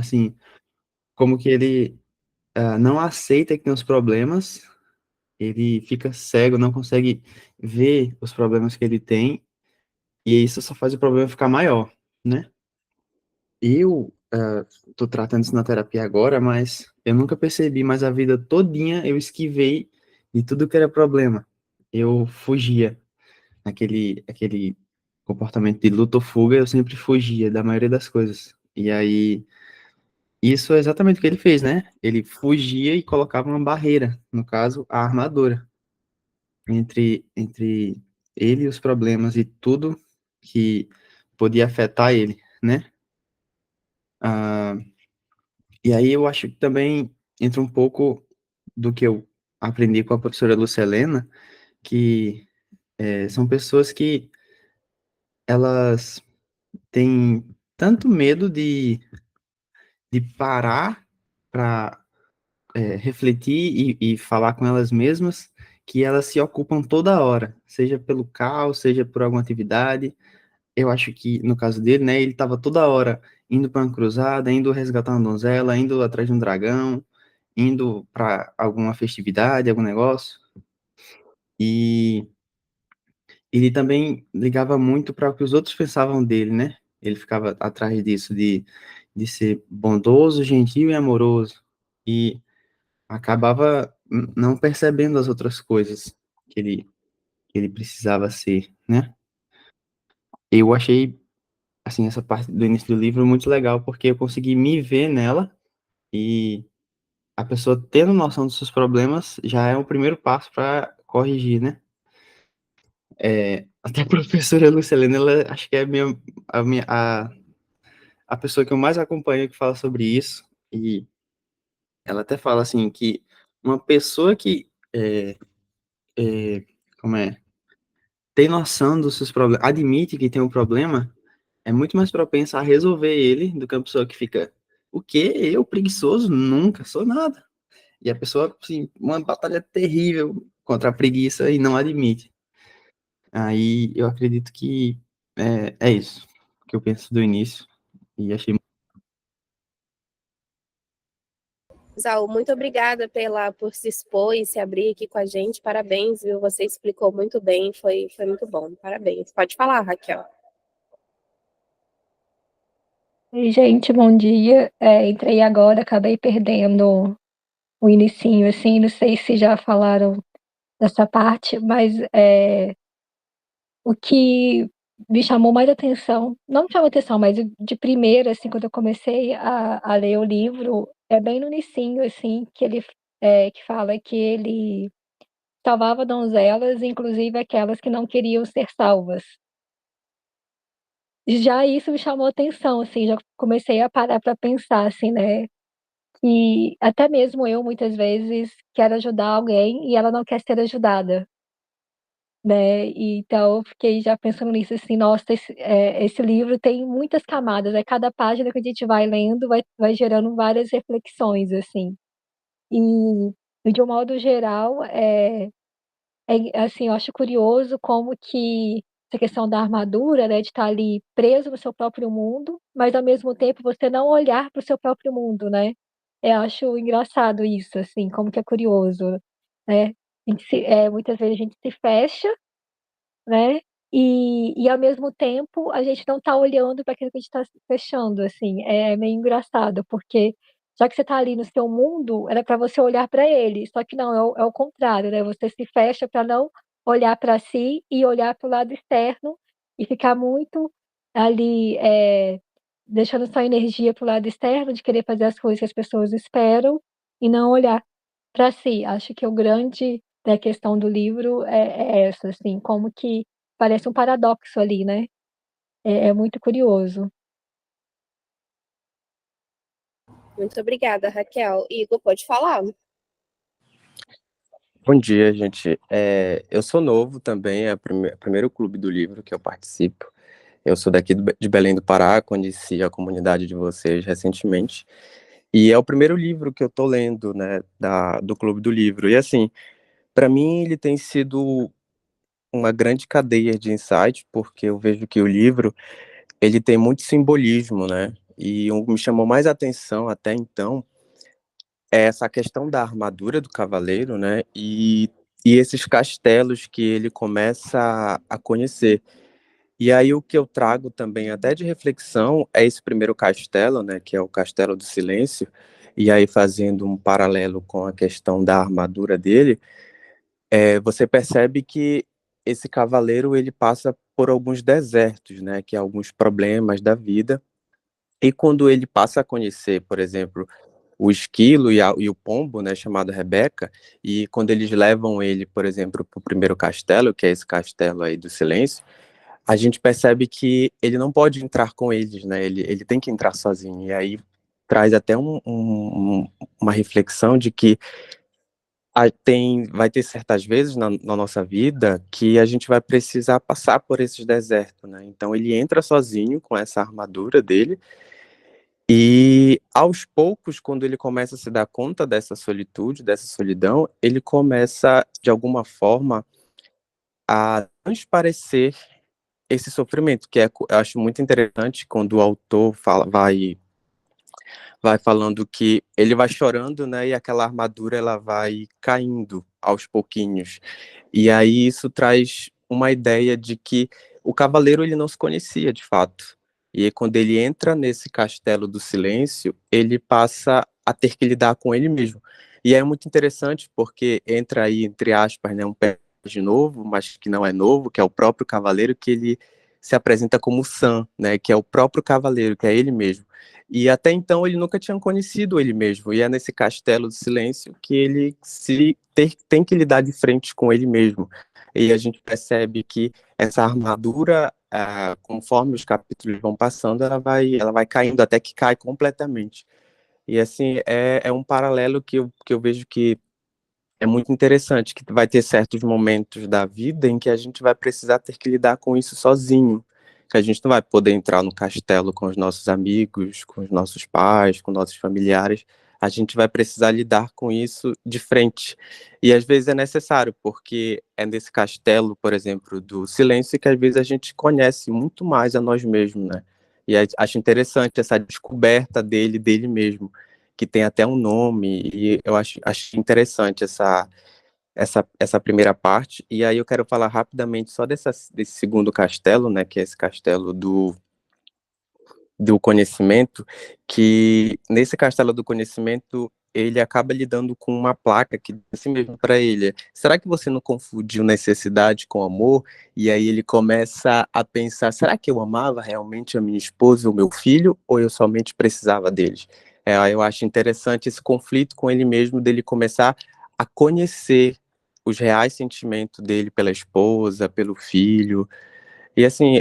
assim, como que ele não aceita que tem os problemas, ele fica cego, não consegue ver os problemas que ele tem, e isso só faz o problema ficar maior, né? Eu tô tratando isso na terapia agora, mas eu nunca percebi, mas a vida todinha eu esquivei de tudo que era problema. Eu fugia, aquele comportamento de luta ou fuga, eu sempre fugia da maioria das coisas. E aí, isso é exatamente o que ele fez, né? Ele fugia e colocava uma barreira, no caso, a armadura, entre ele e os problemas e tudo que podia afetar ele, né? Ah, e aí eu acho que também entra um pouco do que eu aprendi com a professora Lucelena, que são pessoas que elas têm tanto medo de parar para refletir e falar com elas mesmas, que elas se ocupam toda hora, seja pelo caos, seja por alguma atividade. Eu acho que, no caso dele, né, ele estava toda hora indo para uma cruzada, indo resgatar uma donzela, indo atrás de um dragão, indo para alguma festividade, algum negócio. E ele também ligava muito para o que os outros pensavam dele, né? Ele ficava atrás disso, de ser bondoso, gentil e amoroso. E acabava não percebendo as outras coisas que ele precisava ser, né? Eu achei, assim, essa parte do início do livro muito legal, porque eu consegui me ver nela e a pessoa tendo noção dos seus problemas já é o primeiro passo para corrigir, né? Até a professora Lucilena, ela acho que é a pessoa que eu mais acompanho que fala sobre isso, e ela até fala assim que uma pessoa que como é, tem noção dos seus problemas, admite que tem um problema, é muito mais propensa a resolver ele do que uma pessoa que fica, o quê? Eu, preguiçoso? Nunca sou nada. E a pessoa, assim, uma batalha terrível contra a preguiça e não admite. Aí eu acredito que é isso que eu penso do início. E achei. Zal, muito obrigada por se expor e se abrir aqui com a gente. Parabéns, viu? Você explicou muito bem, foi muito bom. Parabéns. Pode falar, Raquel. Oi, gente, bom dia. Entrei agora, acabei perdendo o inicinho, assim, não sei se já falaram dessa parte, mas o que me chamou mais atenção, não me chamou atenção, mas de primeira, assim, quando eu comecei a ler o livro, é bem no inicinho, assim, que ele que fala que ele salvava donzelas, inclusive aquelas que não queriam ser salvas. Já isso me chamou atenção, assim, já comecei a parar para pensar, assim, né? E até mesmo eu, muitas vezes, quero ajudar alguém e ela não quer ser ajudada, né. E então eu fiquei já pensando nisso, assim: "Nossa, esse livro tem muitas camadas, né, cada página que a gente vai lendo vai gerando várias reflexões, assim". E de um modo geral, assim, eu acho curioso como que essa questão da armadura, né, de estar ali preso no seu próprio mundo, mas ao mesmo tempo você não olhar para o seu próprio mundo, né. Eu acho engraçado isso, assim, como que é curioso, né. Muitas vezes a gente se fecha, né, e ao mesmo tempo a gente não está olhando para aquilo que a gente está se fechando, assim, é meio engraçado, porque já que você está ali no seu mundo, era para você olhar para ele, só que não, é o contrário, né, você se fecha para não olhar para si e olhar para o lado externo e ficar muito ali, deixando sua energia para o lado externo, de querer fazer as coisas que as pessoas esperam e não olhar para si. Acho que o grande da questão do livro é essa, assim, como que parece um paradoxo ali, né. É muito curioso. Muito obrigada, Raquel. Igor, pode falar. Bom dia, gente. Eu sou novo também, é o primeiro clube do livro que eu participo. Eu sou daqui de Belém do Pará, conheci a comunidade de vocês recentemente. E é o primeiro livro que eu tô lendo, né, do Clube do Livro. E assim, para mim ele tem sido uma grande cadeia de insight, porque eu vejo que o livro, ele tem muito simbolismo, né? e o que me chamou mais atenção até então é essa questão da armadura do cavaleiro, né, e esses castelos que ele começa a conhecer. E aí o que eu trago também até de reflexão é esse primeiro castelo, né, que é o Castelo do Silêncio, e aí fazendo um paralelo com a questão da armadura dele, você percebe que esse cavaleiro ele passa por alguns desertos, né, que é alguns problemas da vida, e quando ele passa a conhecer, por exemplo, o esquilo e o pombo, né, chamado Rebeca, e quando eles levam ele, por exemplo, para o primeiro castelo, que é esse castelo aí do Silêncio, a gente percebe que ele não pode entrar com eles, né, ele tem que entrar sozinho, e aí traz até uma reflexão de que vai ter certas vezes na nossa vida que a gente vai precisar passar por esses desertos, né? Então ele entra sozinho com essa armadura dele e aos poucos, quando ele começa a se dar conta dessa solitude, dessa solidão, ele começa de alguma forma a transparecer esse sofrimento, que eu acho muito interessante quando o autor vai falando que ele vai chorando, né, e aquela armadura ela vai caindo aos pouquinhos. E aí isso traz uma ideia de que o cavaleiro ele não se conhecia de fato. E aí, quando ele entra nesse castelo do silêncio, ele passa a ter que lidar com ele mesmo. E é muito interessante porque entra aí, entre aspas, né, um personagem novo, mas que não é novo, que é o próprio cavaleiro, que ele se apresenta como Sam, né, que é o próprio cavaleiro, que é ele mesmo. E até então ele nunca tinha conhecido ele mesmo. E é nesse castelo do silêncio que ele tem que lidar de frente com ele mesmo. E a gente percebe que essa armadura, conforme os capítulos vão passando, ela vai caindo até que cai completamente. E assim, é um paralelo que eu vejo que é muito interessante, que vai ter certos momentos da vida em que a gente vai precisar ter que lidar com isso sozinho, que a gente não vai poder entrar no castelo com os nossos amigos, com os nossos pais, com nossos familiares, a gente vai precisar lidar com isso de frente. E às vezes é necessário, porque é nesse castelo, por exemplo, do silêncio, que às vezes a gente conhece muito mais a nós mesmos, né? E acho interessante essa descoberta dele mesmo, que tem até um nome, e eu acho interessante essa primeira parte, e aí eu quero falar rapidamente só desse segundo castelo, né, que é esse castelo do conhecimento, que nesse castelo do conhecimento, ele acaba lidando com uma placa que diz assim mesmo para ele, será que você não confundiu necessidade com amor? E aí ele começa a pensar, será que eu amava realmente a minha esposa e o meu filho, ou eu somente precisava deles? Eu acho interessante esse conflito com ele mesmo, dele começar a conhecer os reais sentimentos dele pela esposa, pelo filho, e assim,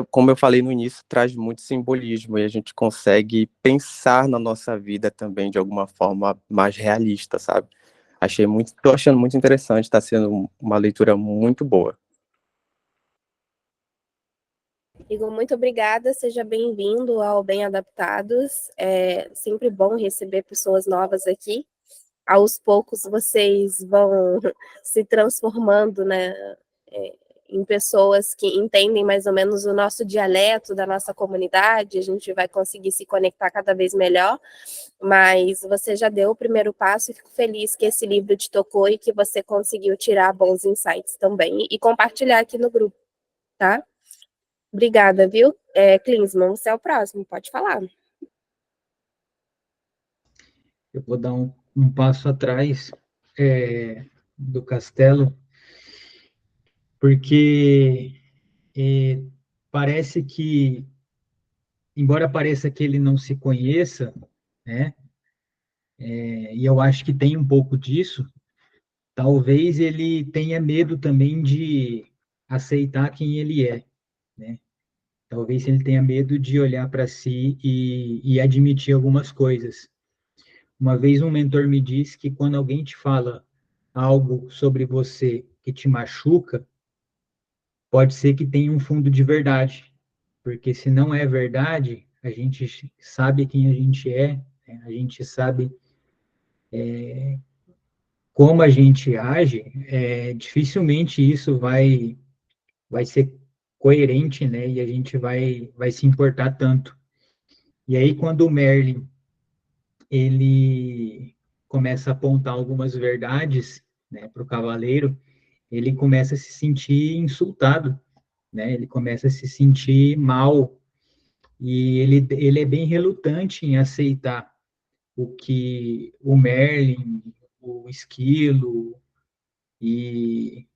como eu falei no início, traz muito simbolismo e a gente consegue pensar na nossa vida também de alguma forma mais realista, sabe? Tô achando muito interessante, está sendo uma leitura muito boa. Igor, muito obrigada, seja bem-vindo ao Bem Adaptados. É sempre bom receber pessoas novas aqui. Aos poucos vocês vão se transformando, né, em pessoas que entendem mais ou menos o nosso dialeto da nossa comunidade, a gente vai conseguir se conectar cada vez melhor, mas você já deu o primeiro passo e fico feliz que esse livro te tocou e que você conseguiu tirar bons insights também e compartilhar aqui no grupo, tá? Obrigada, viu? Klinsmann, você é o próximo, pode falar. Eu vou dar um passo atrás do castelo, porque parece que, embora pareça que ele não se conheça, né, e eu acho que tem um pouco disso, talvez ele tenha medo também de aceitar quem ele é, né? Talvez ele tenha medo de olhar para si e admitir algumas coisas. Uma vez um mentor me disse que quando alguém te fala algo sobre você que te machuca, pode ser que tenha um fundo de verdade, porque se não é verdade, a gente sabe quem a gente é, né? A gente sabe como a gente age, dificilmente isso vai ser coerente, né? E a gente vai se importar tanto. E aí, quando o Merlin ele começa a apontar algumas verdades, né, para o cavaleiro, ele começa a se sentir insultado, né? Ele começa a se sentir mal e ele é bem relutante em aceitar o que o Merlin, o esquilo e,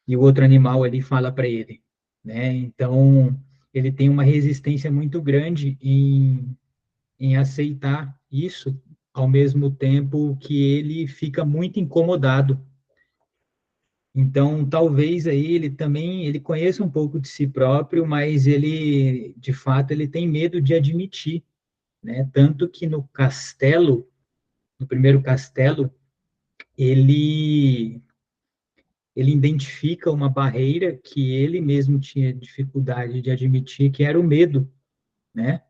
e o outro animal ali fala para ele, né? Então ele tem uma resistência muito grande em aceitar isso, ao mesmo tempo que ele fica muito incomodado. Então, talvez aí ele também ele conheça um pouco de si próprio, mas ele, de fato, ele tem medo de admitir, né? Tanto que no castelo, no primeiro castelo, ele ele identifica uma barreira que ele mesmo tinha dificuldade de admitir, que era o medo, né?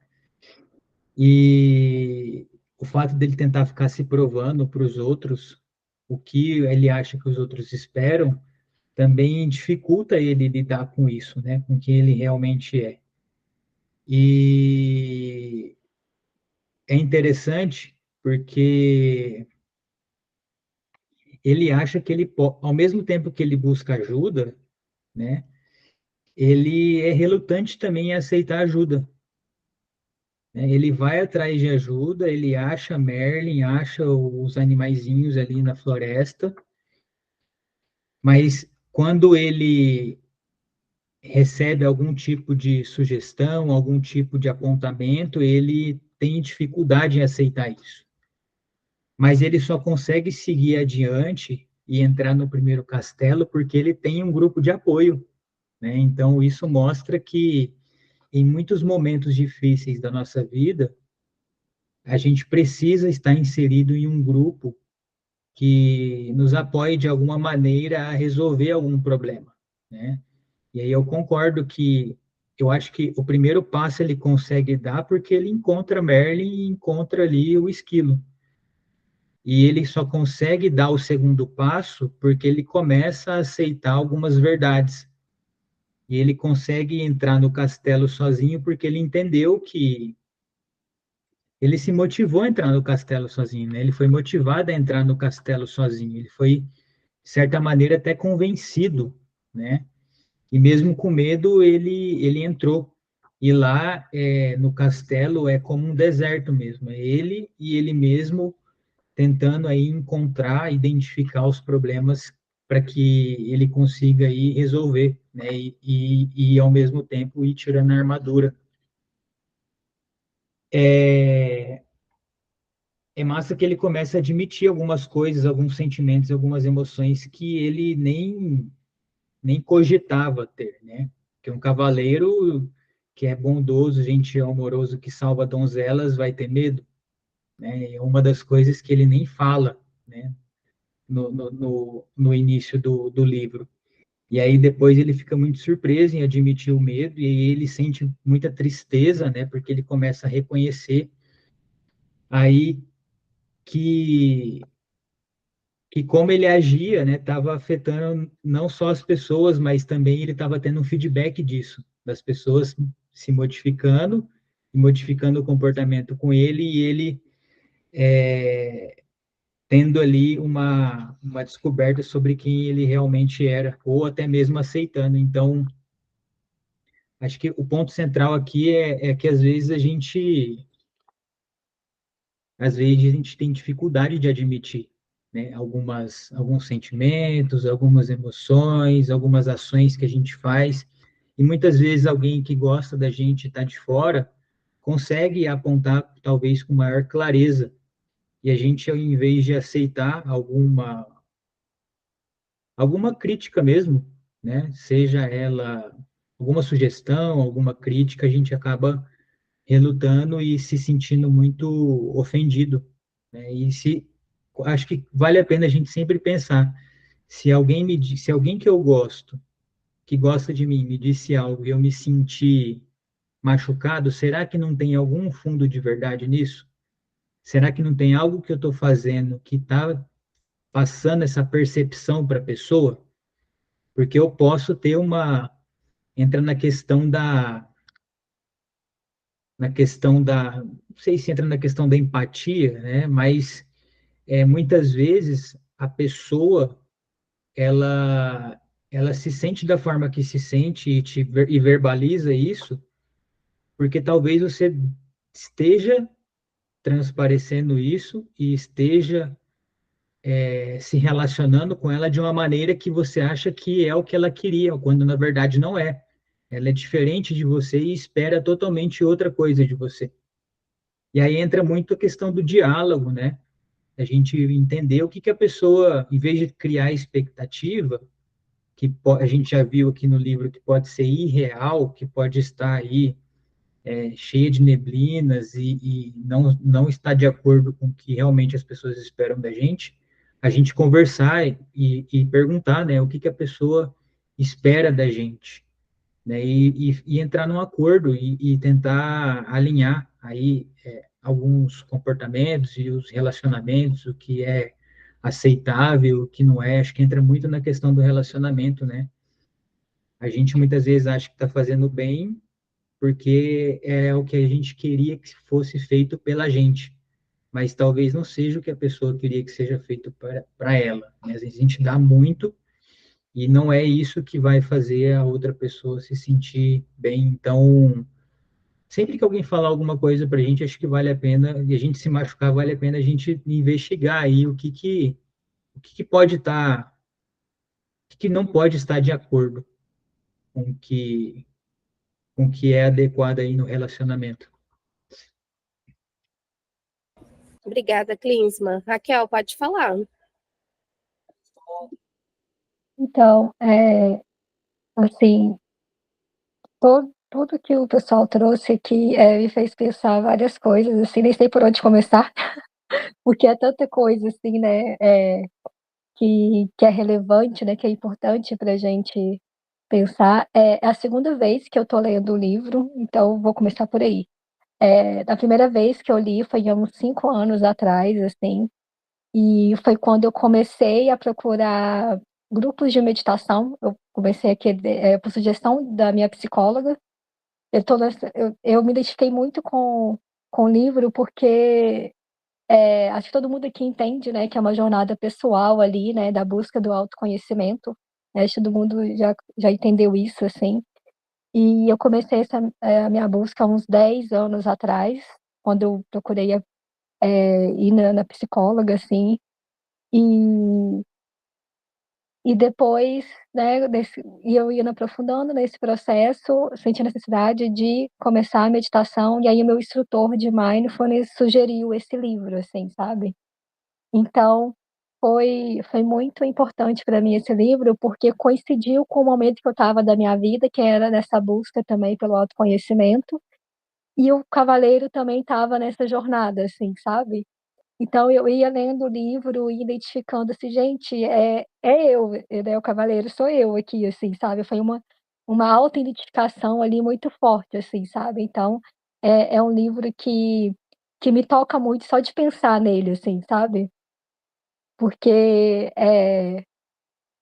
E o fato dele tentar ficar se provando para os outros o que ele acha que os outros esperam também dificulta ele lidar com isso, né? Com quem ele realmente é. E é interessante porque ele acha que ele, ao mesmo tempo que ele busca ajuda, né? Ele é relutante também em aceitar ajuda, né? Ele vai atrás de ajuda, ele acha Merlin, acha os animaizinhos ali na floresta, mas quando ele recebe algum tipo de sugestão, algum tipo de apontamento, ele tem dificuldade em aceitar isso. Mas ele só consegue seguir adiante e entrar no primeiro castelo porque ele tem um grupo de apoio, né? Então isso mostra que em muitos momentos difíceis da nossa vida, a gente precisa estar inserido em um grupo que nos apoie de alguma maneira a resolver algum problema, né? E aí eu concordo que eu acho que o primeiro passo ele consegue dar porque ele encontra Merlin e encontra ali o esquilo. E ele só consegue dar o segundo passo porque ele começa a aceitar algumas verdades. E ele consegue entrar no castelo sozinho porque ele entendeu que ele se motivou a entrar no castelo sozinho, né? Ele foi motivado a entrar no castelo sozinho. Ele foi, de certa maneira, até convencido, né? E mesmo com medo, ele entrou. E lá, no castelo, é como um deserto mesmo. É ele e ele mesmo tentando aí encontrar, identificar os problemas para que ele consiga aí resolver, né? Ao mesmo tempo, ir tirando a armadura. É, é massa que ele começa a admitir algumas coisas, alguns sentimentos, algumas emoções que ele nem cogitava ter, né? Que um cavaleiro que é bondoso, gentil, amoroso, que salva donzelas, vai ter medo, né? É uma das coisas que ele nem fala, né? No início do livro. E aí depois ele fica muito surpreso em admitir o medo, e aí ele sente muita tristeza, né? Porque ele começa a reconhecer aí que que como ele agia, né, estava afetando não só as pessoas, mas também ele estava tendo um feedback disso, das pessoas se modificando, e modificando o comportamento com ele, e ele tendo ali uma descoberta sobre quem ele realmente era, ou até mesmo aceitando. Então, acho que o ponto central aqui é que às vezes a gente tem dificuldade de admitir, né, alguns sentimentos, algumas emoções, algumas ações que a gente faz, e muitas vezes alguém que gosta da gente está de fora consegue apontar talvez com maior clareza, e a gente, ao invés de aceitar alguma crítica mesmo, né, seja ela alguma sugestão, alguma crítica, a gente acaba relutando e se sentindo muito ofendido, né? Acho que vale a pena a gente sempre pensar, se alguém que eu gosto, que gosta de mim, me disse algo e eu me senti machucado, será que não tem algum fundo de verdade nisso? Será que não tem algo que eu estou fazendo que está passando essa percepção para a pessoa? Porque eu posso ter entra na questão na questão da, não sei se entra na questão da empatia, né? Mas muitas vezes a pessoa ela ela se sente da forma que se sente e verbaliza isso, porque talvez você esteja transparecendo isso e esteja se relacionando com ela de uma maneira que você acha que é o que ela queria, quando na verdade não é. Ela é diferente de você e espera totalmente outra coisa de você. E aí entra muito a questão do diálogo, né? A gente entender o que que a pessoa, em vez de criar expectativa, que a gente já viu aqui no livro que pode ser irreal, que pode estar aí cheia de neblinas e não está de acordo com o que realmente as pessoas esperam da gente, a gente conversar e perguntar, né, o que que a pessoa espera da gente, né, e entrar num acordo e tentar alinhar aí alguns comportamentos e os relacionamentos, o que é aceitável, o que não é, acho que entra muito na questão do relacionamento, né? A gente muitas vezes acha que está fazendo bem porque é o que a gente queria que fosse feito pela gente, mas talvez não seja o que a pessoa queria que seja feito para ela, né? Às vezes a gente dá muito e não é isso que vai fazer a outra pessoa se sentir bem. Então, sempre que alguém falar alguma coisa para a gente, acho que vale a pena, e a gente se machucar, vale a pena a gente investigar aí o que pode estar, o que não pode estar de acordo com o que é adequado aí no relacionamento. Obrigada, Klinsmann. Raquel, pode falar. Então, assim, tudo que o pessoal trouxe aqui me fez pensar várias coisas, assim, nem sei por onde começar, porque é tanta coisa, assim, né, que é relevante, né, que é importante para a gente pensar. É a segunda vez que eu estou lendo o livro, então vou começar por aí. Da primeira vez que eu li foi há uns 5 anos atrás, assim, e foi quando eu comecei a procurar grupos de meditação. Eu comecei por sugestão da minha psicóloga. Eu me identifiquei muito com o livro, porque acho que todo mundo aqui entende, né, que é uma jornada pessoal ali, né, da busca do autoconhecimento. Acho que todo mundo já entendeu isso, assim. E eu comecei a minha busca há uns 10 anos atrás, quando eu procurei ir na psicóloga, assim. E e depois, né, eu ia aprofundando nesse processo, senti a necessidade de começar a meditação, e aí o meu instrutor de mindfulness sugeriu esse livro, assim, sabe. Então, foi muito importante para mim esse livro, porque coincidiu com o momento que eu estava da minha vida, que era nessa busca também pelo autoconhecimento, e o cavaleiro também estava nessa jornada, assim, sabe. Então eu ia lendo o livro e identificando assim: "Gente, eu, né, o cavaleiro sou eu aqui", assim, sabe. Foi uma autoidentificação ali muito forte, assim, sabe. Então, é um livro que me toca muito só de pensar nele, assim, sabe. Porque,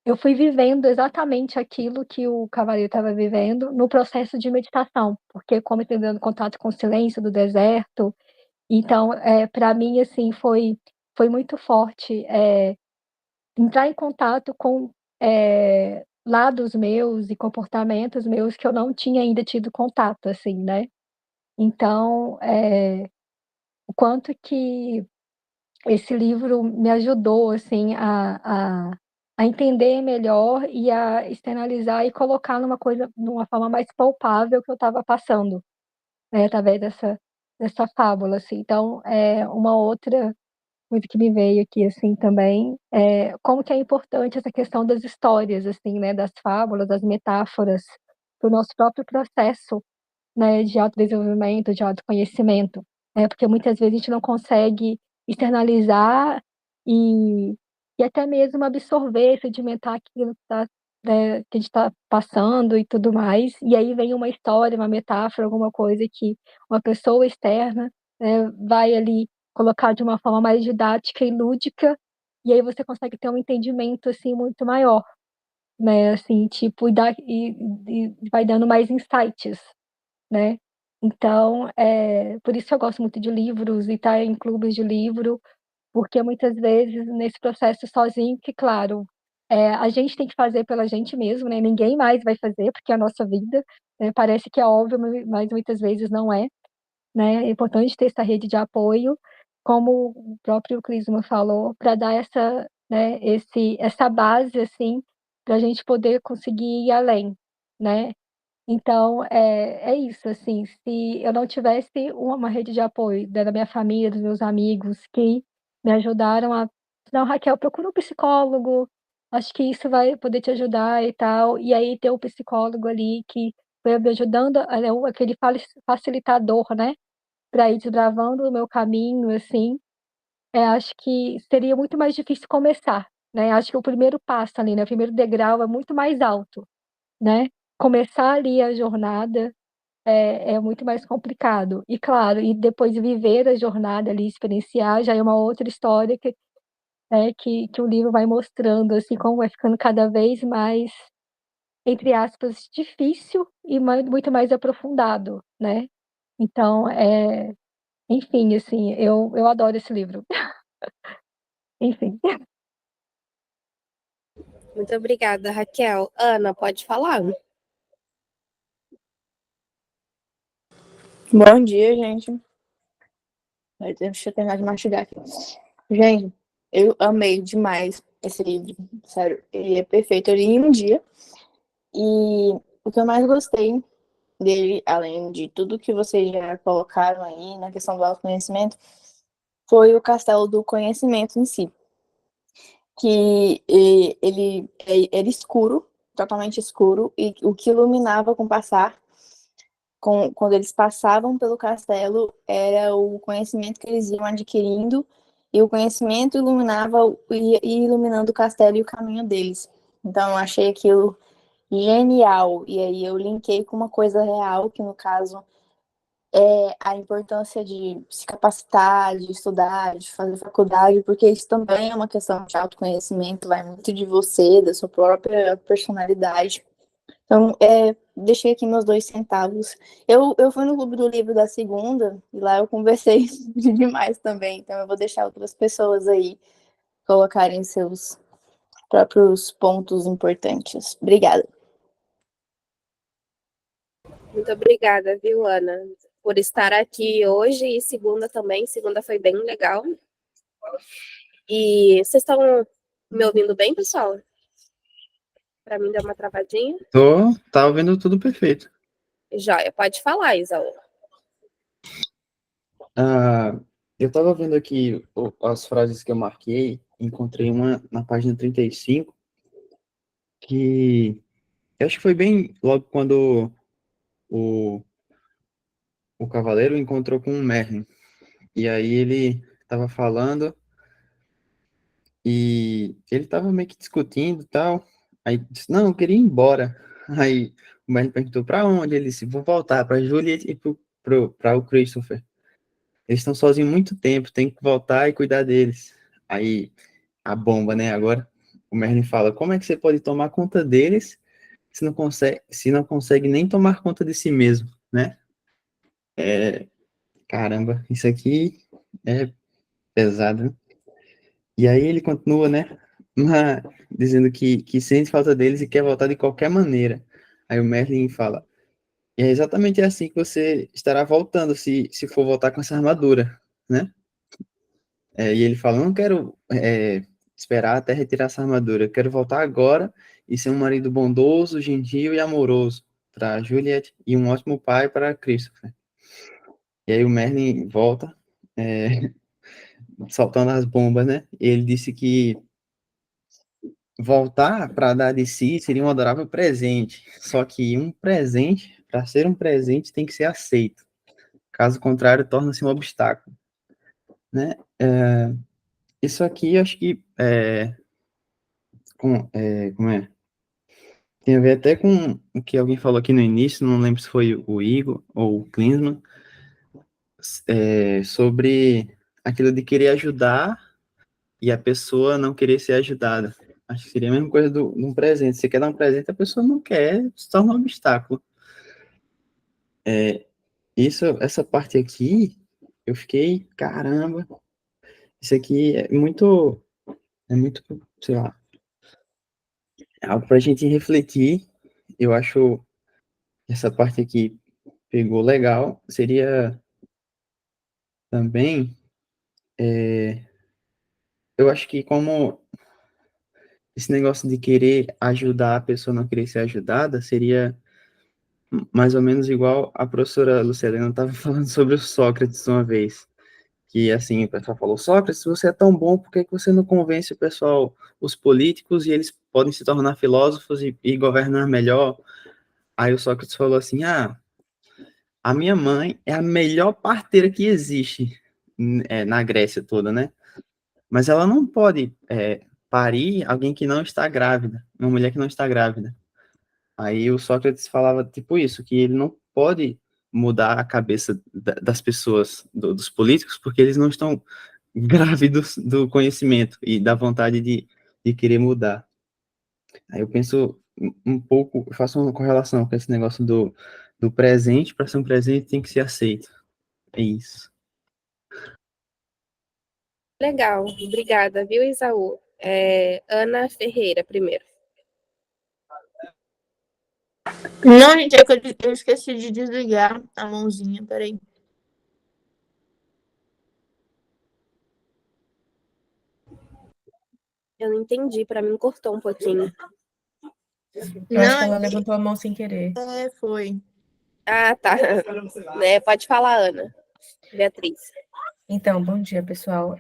eu fui vivendo exatamente aquilo que o cavaleiro estava vivendo no processo de meditação, porque como entendendo contato com o silêncio do deserto, então, pra mim, assim, foi muito forte, entrar em contato com, lados meus e comportamentos meus que eu não tinha ainda tido contato, assim, né. Então, o quanto que esse livro me ajudou, assim, a entender melhor e a externalizar e colocar numa forma mais palpável que eu estava passando, né, através dessa fábula, assim. Então, uma outra coisa que me veio aqui, assim, também, como que é importante essa questão das histórias, assim, né, das fábulas, das metáforas, para o nosso próprio processo, né, de autodesenvolvimento, de autoconhecimento, porque muitas vezes a gente não consegue externalizar e e até mesmo absorver, sedimentar aquilo que a gente está passando e tudo mais, e aí vem uma história, uma metáfora, alguma coisa que uma pessoa externa, vai ali colocar de uma forma mais didática e lúdica, e aí você consegue ter um entendimento, assim, muito maior, né, assim, tipo, e vai dando mais insights, né. Então, por isso eu gosto muito de livros e estar em clubes de livro, porque muitas vezes nesse processo sozinho, que claro, a gente tem que fazer pela gente mesmo, né? Ninguém mais vai fazer, porque é a nossa vida, né? Parece que é óbvio, mas muitas vezes não é, né? É importante ter essa rede de apoio, como o próprio Clisman falou, para dar essa, né, essa base, assim, para a gente poder conseguir ir além, né? Então, é isso, assim, se eu não tivesse uma rede de apoio da minha família, dos meus amigos, que me ajudaram a não, Raquel, procura um psicólogo, acho que isso vai poder te ajudar e tal, e aí ter um psicólogo ali que foi me ajudando, aquele facilitador, né, para ir desbravando o meu caminho, assim, acho que seria muito mais difícil começar, né, acho que o primeiro passo ali, né, o primeiro degrau é muito mais alto, né, começar ali a jornada é muito mais complicado. E claro, e depois viver a jornada ali, experienciar, já é uma outra história que o livro vai mostrando, assim, como vai ficando cada vez mais, entre aspas, difícil e muito mais aprofundado, né? Então, enfim, assim, eu adoro esse livro. Enfim. Muito obrigada, Raquel. Ana, pode falar. Bom dia, gente. Deixa eu terminar de mastigar aqui. Gente, eu amei demais esse livro. Sério, ele é perfeito. Eu li em um dia. E o que eu mais gostei dele, além de tudo que vocês já colocaram aí na questão do autoconhecimento, foi o castelo do conhecimento em si. Que ele era escuro, totalmente escuro, e o que iluminava com passar quando eles passavam pelo castelo, era o conhecimento que eles iam adquirindo, e o conhecimento iluminava ia iluminando o castelo e o caminho deles. Então, eu achei aquilo genial. E aí eu linkei com uma coisa real, que no caso é a importância de se capacitar, de estudar, de fazer faculdade, porque isso também é uma questão de autoconhecimento, vai muito de você, da sua própria personalidade. Então, deixei aqui meus 2 centavos. Eu fui no Clube do Livro da segunda, e lá eu conversei demais também. Então, eu vou deixar outras pessoas aí colocarem seus próprios pontos importantes. Obrigada. Muito obrigada, viu, Ana, por estar aqui hoje e segunda também. Segunda foi bem legal. E vocês estão me ouvindo bem, pessoal? Para mim deu uma travadinha. Tá ouvindo tudo perfeito. Joia, pode falar, Isaú. Eu tava vendo aqui as frases que eu marquei, encontrei uma na página 35, que eu acho que foi bem logo quando o, o cavaleiro encontrou com o Merlin. E aí ele tava falando e ele tava meio que discutindo e tal. Aí disse, não, eu queria ir embora. Aí o Merlin perguntou pra onde? Ele disse, vou voltar pra Juliet e pra o Christopher. Eles estão sozinhos muito tempo, tem que voltar e cuidar deles. Aí a bomba, né? Agora o Merlin fala, como é que você pode tomar conta deles se não consegue nem tomar conta de si mesmo, né? Caramba, isso aqui é pesado, né? E aí ele continua, né? Dizendo que sente falta deles e quer voltar de qualquer maneira. Aí o Merlin fala, e é exatamente assim que você estará voltando se for voltar com essa armadura, né? E ele fala, não quero esperar até retirar essa armadura, eu quero voltar agora e ser um marido bondoso, gentil e amoroso para Juliet e um ótimo pai para Christopher. E aí o Merlin volta, soltando as bombas, né? Ele disse que voltar para dar de si seria um adorável presente, só que um presente, para ser um presente, tem que ser aceito. Caso contrário, torna-se um obstáculo, né? Isso aqui, acho que como é? Tem a ver até com o que alguém falou aqui no início, não lembro se foi o Igor ou o Klinsmann, sobre aquilo de querer ajudar e a pessoa não querer ser ajudada. Acho que seria a mesma coisa de um presente. Você quer dar um presente, a pessoa não quer, se torna um obstáculo. essa parte aqui, eu fiquei, caramba, isso aqui é muito, sei lá, é algo pra gente refletir. Eu acho que essa parte aqui pegou legal. Seria também, eu acho que como esse negócio de querer ajudar a pessoa não querer ser ajudada, seria mais ou menos igual a professora Lucilena estava falando sobre o Sócrates uma vez. Que assim, o pessoal falou, Sócrates, se você é tão bom, por que que você não convence o pessoal, os políticos, e eles podem se tornar filósofos e governar melhor? Aí o Sócrates falou assim, a minha mãe é a melhor parteira que existe na Grécia toda, né? Mas ela não pode parir alguém que não está grávida, uma mulher que não está grávida. Aí o Sócrates falava tipo isso, que ele não pode mudar a cabeça das pessoas, dos políticos, porque eles não estão grávidos do conhecimento e da vontade de querer mudar. Aí eu penso um pouco, eu faço uma correlação com esse negócio do presente, para ser um presente tem que ser aceito. É isso. Legal, obrigada, viu, Isaú? Ana Ferreira, primeiro. Não, gente, é que eu esqueci de desligar a mãozinha, peraí. Eu não entendi, para mim cortou um pouquinho. Eu acho que ela levantou a mão sem querer. Foi. Ah, tá. Pode falar, Ana. Beatriz. Então, bom dia, pessoal.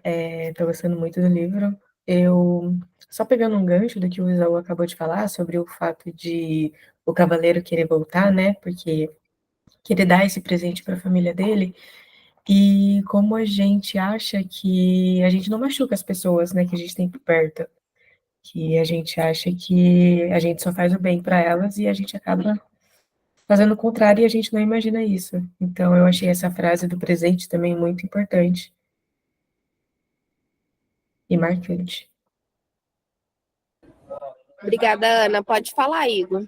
Tô gostando muito do livro. Eu, só pegando um gancho do que o Isaú acabou de falar sobre o fato de o cavaleiro querer voltar, né? Porque querer dar esse presente para a família dele. E como a gente acha que a gente não machuca as pessoas, né? Que a gente tem por perto. Que a gente acha que a gente só faz o bem para elas e a gente acaba fazendo o contrário e a gente não imagina isso. Então, eu achei essa frase do presente também muito importante e marcante. Obrigada, Ana. Pode falar, Igor.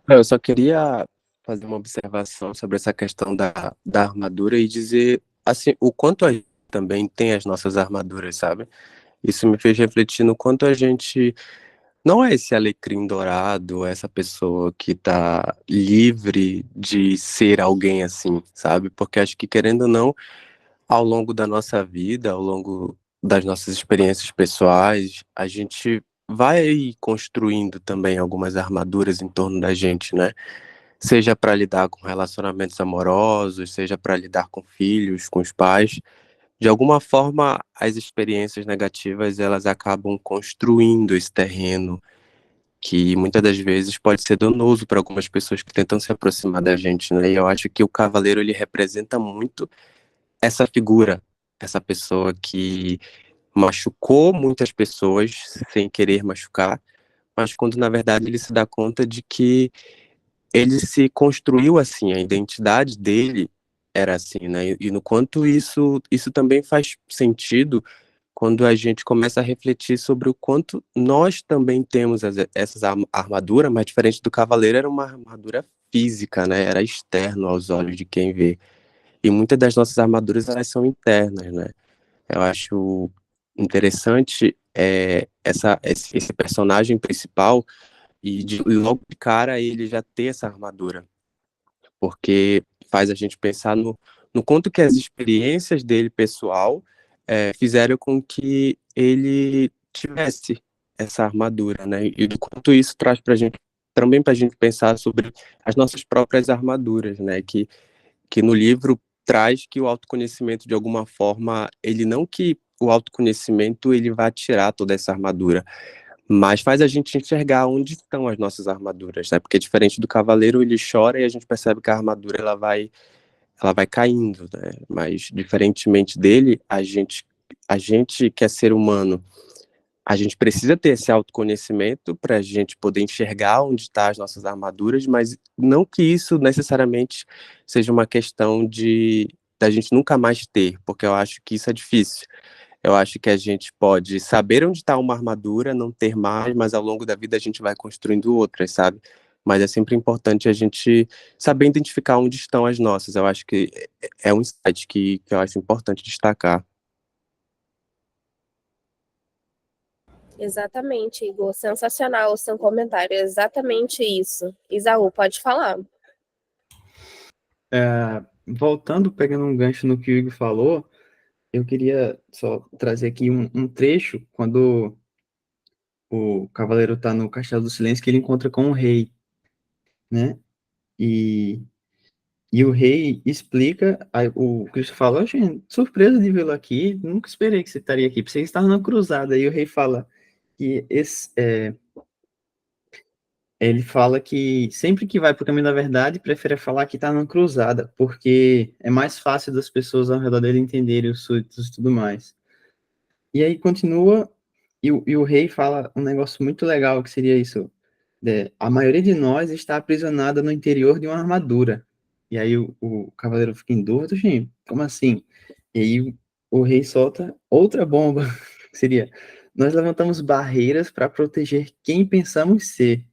Eu só queria fazer uma observação sobre essa questão da armadura e dizer assim, o quanto a gente também tem as nossas armaduras, sabe? Isso me fez refletir no quanto a gente não é esse alecrim dourado, essa pessoa que tá livre de ser alguém assim, sabe? Porque acho que, querendo ou não, ao longo da nossa vida, ao longo das nossas experiências pessoais, a gente vai construindo também algumas armaduras em torno da gente, né? Seja para lidar com relacionamentos amorosos, seja para lidar com filhos, com os pais. De alguma forma, as experiências negativas, elas acabam construindo esse terreno que muitas das vezes pode ser danoso para algumas pessoas que tentam se aproximar da gente, né? E eu acho que o cavaleiro, ele representa muito essa figura, essa pessoa que machucou muitas pessoas sem querer machucar, mas quando na verdade ele se dá conta de que ele se construiu assim, a identidade dele era assim, né? E no quanto isso também faz sentido quando a gente começa a refletir sobre o quanto nós também temos essas armaduras, mas diferente do cavaleiro, era uma armadura física, né? Era externo aos olhos de quem vê. E muitas das nossas armaduras, elas são internas, né? Eu acho interessante esse personagem principal e logo de cara ele já ter essa armadura, porque faz a gente pensar no quanto que as experiências dele pessoal fizeram com que ele tivesse essa armadura, né? E do quanto isso traz para a gente também para a gente pensar sobre as nossas próprias armaduras, né? Que no livro traz que o autoconhecimento de alguma forma ele não que o autoconhecimento ele vai tirar toda essa armadura, mas faz a gente enxergar onde estão as nossas armaduras, né? Porque diferente do cavaleiro, ele chora e a gente percebe que a armadura ela vai caindo, né? Mas diferentemente dele, a gente que é ser humano, a gente precisa ter esse autoconhecimento para a gente poder enxergar onde estão as nossas armaduras, mas não que isso necessariamente seja uma questão de da gente nunca mais ter, porque eu acho que isso é difícil. Eu acho que a gente pode saber onde está uma armadura, não ter mais, mas ao longo da vida a gente vai construindo outras, sabe? mas é sempre importante a gente saber identificar onde estão as nossas. Eu acho que é um insight que eu acho importante destacar. Exatamente, Igor. Sensacional o seu comentário. É exatamente isso. Isaú, pode falar. Voltando, pegando um gancho no que o Igor falou, eu queria só trazer aqui um trecho, quando o cavaleiro está no Castelo do Silêncio, que ele encontra com o rei, né? E o rei explica, aí o Cristo fala, gente, surpresa de vê-lo aqui, nunca esperei que você estaria aqui, pensei que estava na cruzada. E o rei fala que ele fala que sempre que vai para o caminho da verdade, prefere falar que está na cruzada, porque é mais fácil das pessoas ao redor dele entenderem os súditos e tudo mais. E aí continua, e o rei fala um negócio muito legal, que seria isso, a maioria de nós está aprisionada no interior de uma armadura. E aí o cavaleiro fica em dúvida, gente, como assim? E aí o rei solta outra bomba, que seria, nós levantamos barreiras para proteger quem pensamos ser.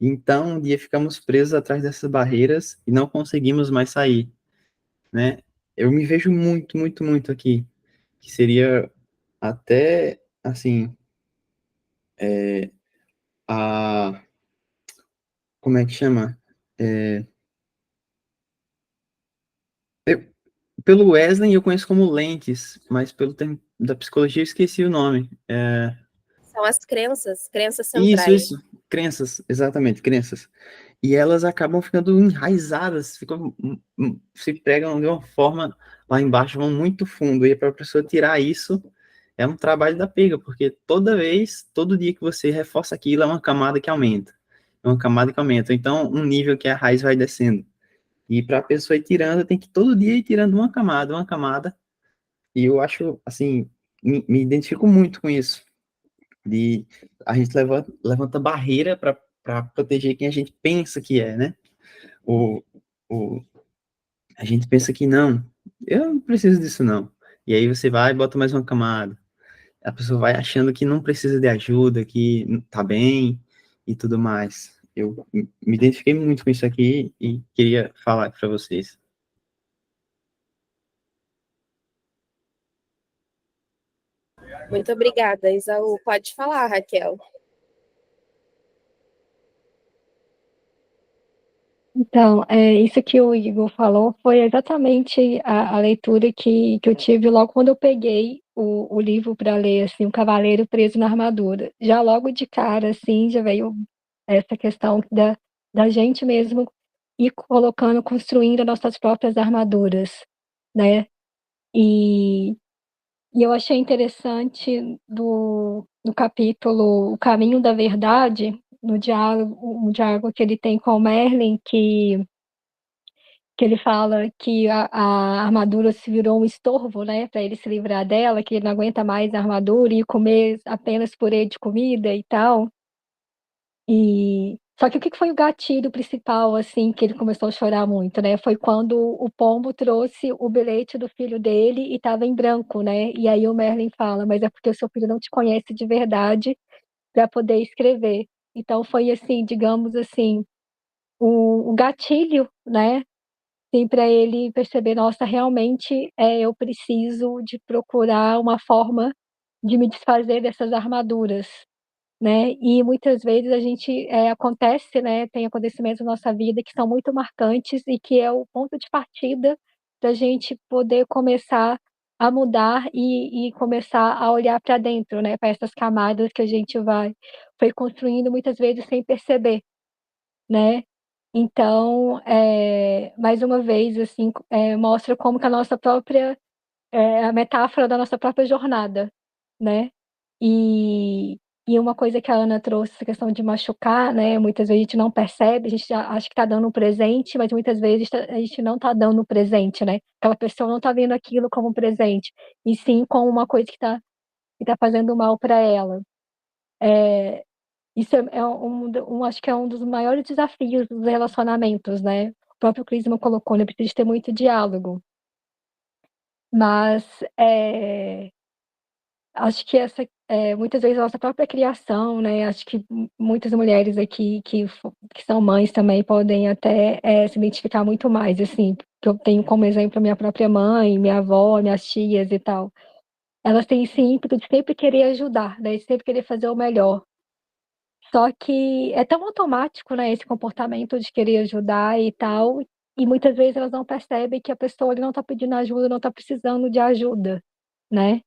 Então, um dia ficamos presos atrás dessas barreiras e não conseguimos mais sair, né? Eu me vejo muito, muito, muito aqui, que seria até, assim, a... Como é que chama? Eu- Pelo Wesley eu conheço como lentes, mas pelo termo da psicologia eu esqueci o nome. São as crenças Isso, centrais. isso. Crenças, exatamente, crenças. E elas acabam ficando enraizadas, se pregam de uma forma lá embaixo, vão muito fundo. E para a pessoa tirar isso é um trabalho da pega, porque toda vez, todo dia que você reforça aquilo, é uma camada que aumenta. É uma camada que aumenta. Então, um nível que a raiz vai descendo. E para a pessoa ir tirando, tem que todo dia ir tirando uma camada. E eu acho, assim, me identifico muito com isso. De a gente levanta barreira para proteger quem a gente pensa que é, né? O, o, a gente pensa que não, eu não preciso disso não. E aí você vai e bota mais uma camada. A pessoa vai achando que não precisa de ajuda, que tá bem e tudo mais. Eu me identifiquei muito com isso aqui e queria falar para vocês. Muito obrigada, Isaú. Pode falar, Raquel. Então, isso que o Igor falou foi exatamente a leitura que eu tive logo quando eu peguei o livro para ler, assim, O Cavaleiro Preso na Armadura. Já logo de cara, assim, já veio essa questão da gente mesmo ir colocando, construindo as nossas próprias armaduras, né? E, e eu achei interessante no capítulo O Caminho da Verdade, no diálogo, um diálogo que ele tem com o Merlin, que ele fala que a armadura se virou um estorvo, né, para ele se livrar dela, que ele não aguenta mais a armadura e comer apenas purê de comida e tal. E só que o que foi o gatilho principal, assim, que ele começou a chorar muito, né? Foi quando o pombo trouxe o bilhete do filho dele e estava em branco, né? E aí o Merlin fala, mas é porque o seu filho não te conhece de verdade para poder escrever. Então foi assim, digamos assim, o gatilho, né? Sim, para ele perceber, nossa, realmente eu preciso de procurar uma forma de me desfazer dessas armaduras, né? E muitas vezes a gente acontece, né? Tem acontecimentos na nossa vida que são muito marcantes e que é o ponto de partida da gente poder começar a mudar e começar a olhar para dentro, né? Para essas camadas que a gente foi construindo muitas vezes sem perceber, né? Então, mais uma vez, assim, mostra como que a nossa própria, a metáfora da nossa própria jornada, né? E, e uma coisa que a Ana trouxe, essa questão de machucar, né? Muitas vezes a gente não percebe, a gente já acha que está dando um presente, mas muitas vezes a gente não está dando um presente, né? Aquela pessoa não está vendo aquilo como um presente, e sim como uma coisa que tá fazendo mal para ela. Isso acho que é um dos maiores desafios dos relacionamentos, né? O próprio Clisman colocou, né? Precisa ter muito diálogo. Mas acho que muitas vezes a nossa própria criação, né? Acho que muitas mulheres aqui que são mães também podem até se identificar muito mais, assim, que eu tenho como exemplo a minha própria mãe, minha avó, minhas tias e tal. Elas têm esse ímpeto de sempre querer ajudar, né? De sempre querer fazer o melhor. Só que é tão automático, né, esse comportamento de querer ajudar e tal, e muitas vezes elas não percebem que a pessoa ali não está pedindo ajuda, não está precisando de ajuda, né?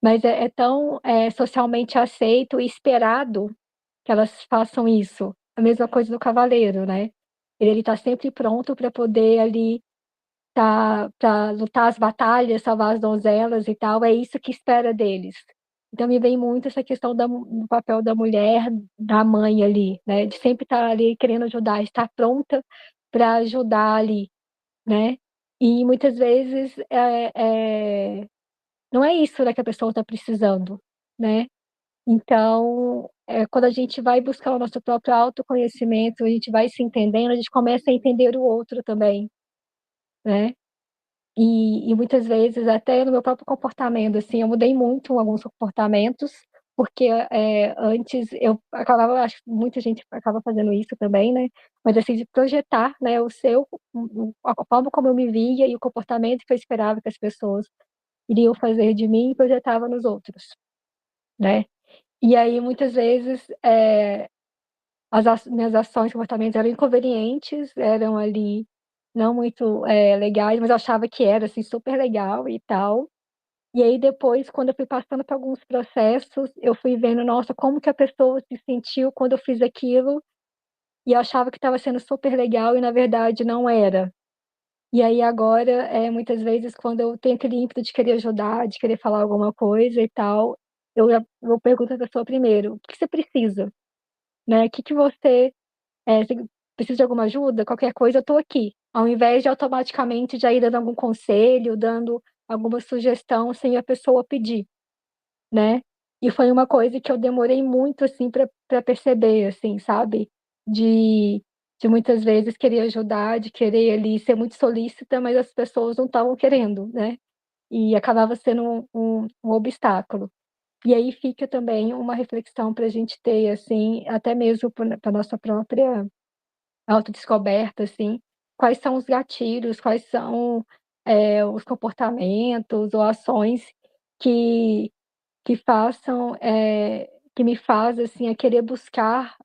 Mas é tão socialmente aceito e esperado que elas façam isso. A mesma coisa do cavaleiro, né? Ele está sempre pronto para poder ali para lutar as batalhas, salvar as donzelas e tal, é isso que espera deles. Então me vem muito essa questão do papel da mulher, da mãe ali, né? De sempre estar ali querendo ajudar, estar pronta para ajudar ali, né? E muitas vezes não é isso, né, que a pessoa está precisando, né? Então, quando a gente vai buscar o nosso próprio autoconhecimento, a gente vai se entendendo, a gente começa a entender o outro também, né? E muitas vezes, até no meu próprio comportamento, assim, eu mudei muito alguns comportamentos, porque antes eu acabava, acho que muita gente acaba fazendo isso também, né? Mas assim, de projetar, né, a forma como eu me via e o comportamento que eu esperava que as pessoas iriam fazer de mim e projetava nos outros, né? E aí, muitas vezes, minhas ações, comportamentos eram inconvenientes, eram ali não muito legais, mas eu achava que era assim, super legal e tal. E aí depois, quando eu fui passando por alguns processos, eu fui vendo, nossa, como que a pessoa se sentiu quando eu fiz aquilo, e eu achava que estava sendo super legal e na verdade não era. E aí agora, muitas vezes, quando eu tenho aquele ímpeto de querer ajudar, de querer falar alguma coisa e tal, eu pergunto à pessoa primeiro: "O que você precisa?", né, "O que você você precisa de alguma ajuda? Qualquer coisa, eu estou aqui", ao invés de automaticamente já ir dando algum conselho, dando alguma sugestão sem a pessoa pedir, né. E foi uma coisa que eu demorei muito, assim, para perceber, assim, sabe, de de muitas vezes querer ajudar, de querer ali ser muito solícita, mas as pessoas não estavam querendo, né, e acabava sendo um obstáculo. E aí fica também uma reflexão para a gente ter, assim, até mesmo para nossa própria autodescoberta, assim, quais são os gatilhos, quais são, os comportamentos ou ações que que façam, que me faz, assim, a querer buscar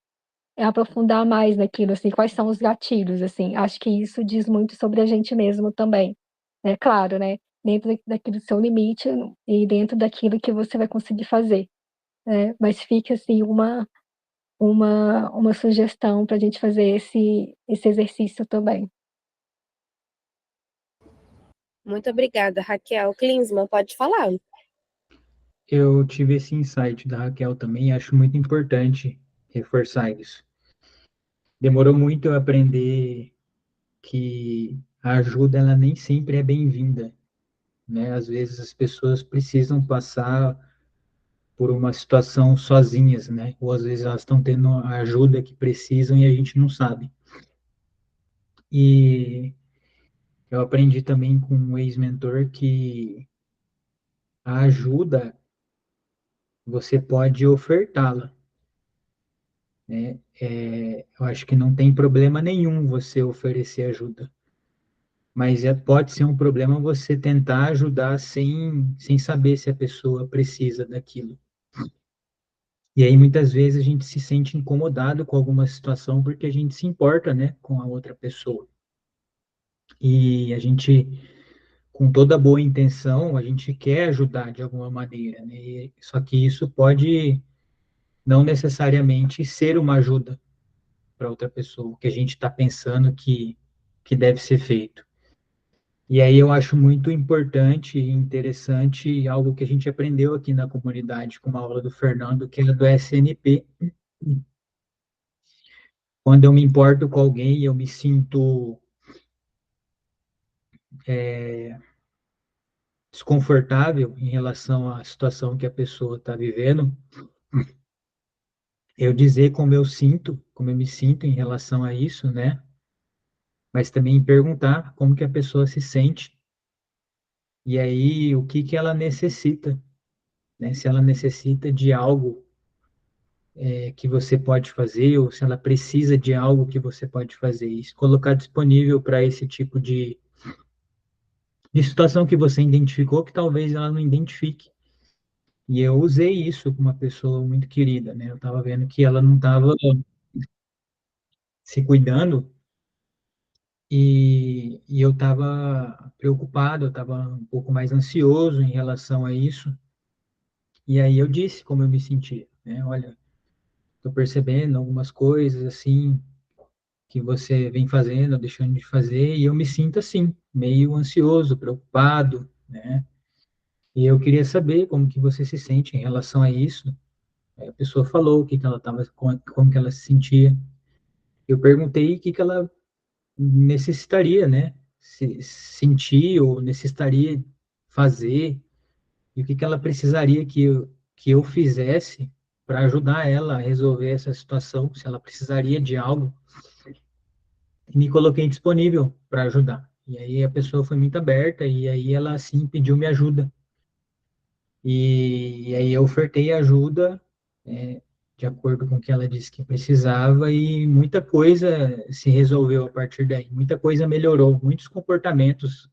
aprofundar mais naquilo, assim, quais são os gatilhos, assim. Acho que isso diz muito sobre a gente mesmo também. É claro, né, dentro daquele seu limite e dentro daquilo que você vai conseguir fazer, né, mas fica, assim, uma sugestão para a gente fazer esse exercício também. Muito obrigada, Raquel. Klinsmann, pode falar. Eu tive esse insight da Raquel também, e acho muito importante reforçar isso. Demorou muito eu aprender que a ajuda ela nem sempre é bem-vinda, né? Às vezes as pessoas precisam passar por uma situação sozinhas, né? Ou às vezes elas estão tendo a ajuda que precisam e a gente não sabe. E eu aprendi também com um ex-mentor que a ajuda você pode ofertá-la, né? Eu acho que não tem problema nenhum você oferecer ajuda, mas pode ser um problema você tentar ajudar sem saber se a pessoa precisa daquilo. E aí muitas vezes a gente se sente incomodado com alguma situação porque a gente se importa, né, com a outra pessoa. E a gente, com toda boa intenção, a gente quer ajudar de alguma maneira, né? Só que isso pode não necessariamente ser uma ajuda para outra pessoa, o que a gente está pensando que deve ser feito. E aí eu acho muito importante e interessante algo que a gente aprendeu aqui na comunidade com uma aula do Fernando, que é do SNP. Quando eu me importo com alguém, eu me sinto desconfortável em relação à situação que a pessoa está vivendo, eu dizer como eu sinto, como eu me sinto em relação a isso, né? Mas também perguntar como que a pessoa se sente e aí o que que ela necessita, né? Se ela necessita de algo que você pode fazer, ou se ela precisa de algo que você pode fazer. E se colocar disponível para esse tipo de situação que você identificou, que talvez ela não identifique. E eu usei isso com uma pessoa muito querida, né? Eu estava vendo que ela não estava se cuidando e eu estava preocupado, eu estava um pouco mais ansioso em relação a isso. E aí eu disse como eu me sentia, né? Olha, estou percebendo algumas coisas assim que você vem fazendo, ou deixando de fazer, e eu me sinto assim, meio ansioso, preocupado, né? E eu queria saber como que você se sente em relação a isso. Aí a pessoa falou o que que ela estava, como que ela se sentia. Eu perguntei o que que ela necessitaria, né? Se sentir ou necessitaria fazer, e o que que ela precisaria que eu fizesse para ajudar ela a resolver essa situação, se ela precisaria de algo, e me coloquei disponível para ajudar. E aí a pessoa foi muito aberta, e aí ela, assim, pediu minha ajuda. E aí eu ofertei ajuda, de acordo com o que ela disse que precisava, e muita coisa se resolveu a partir daí. Muita coisa melhorou, muitos comportamentos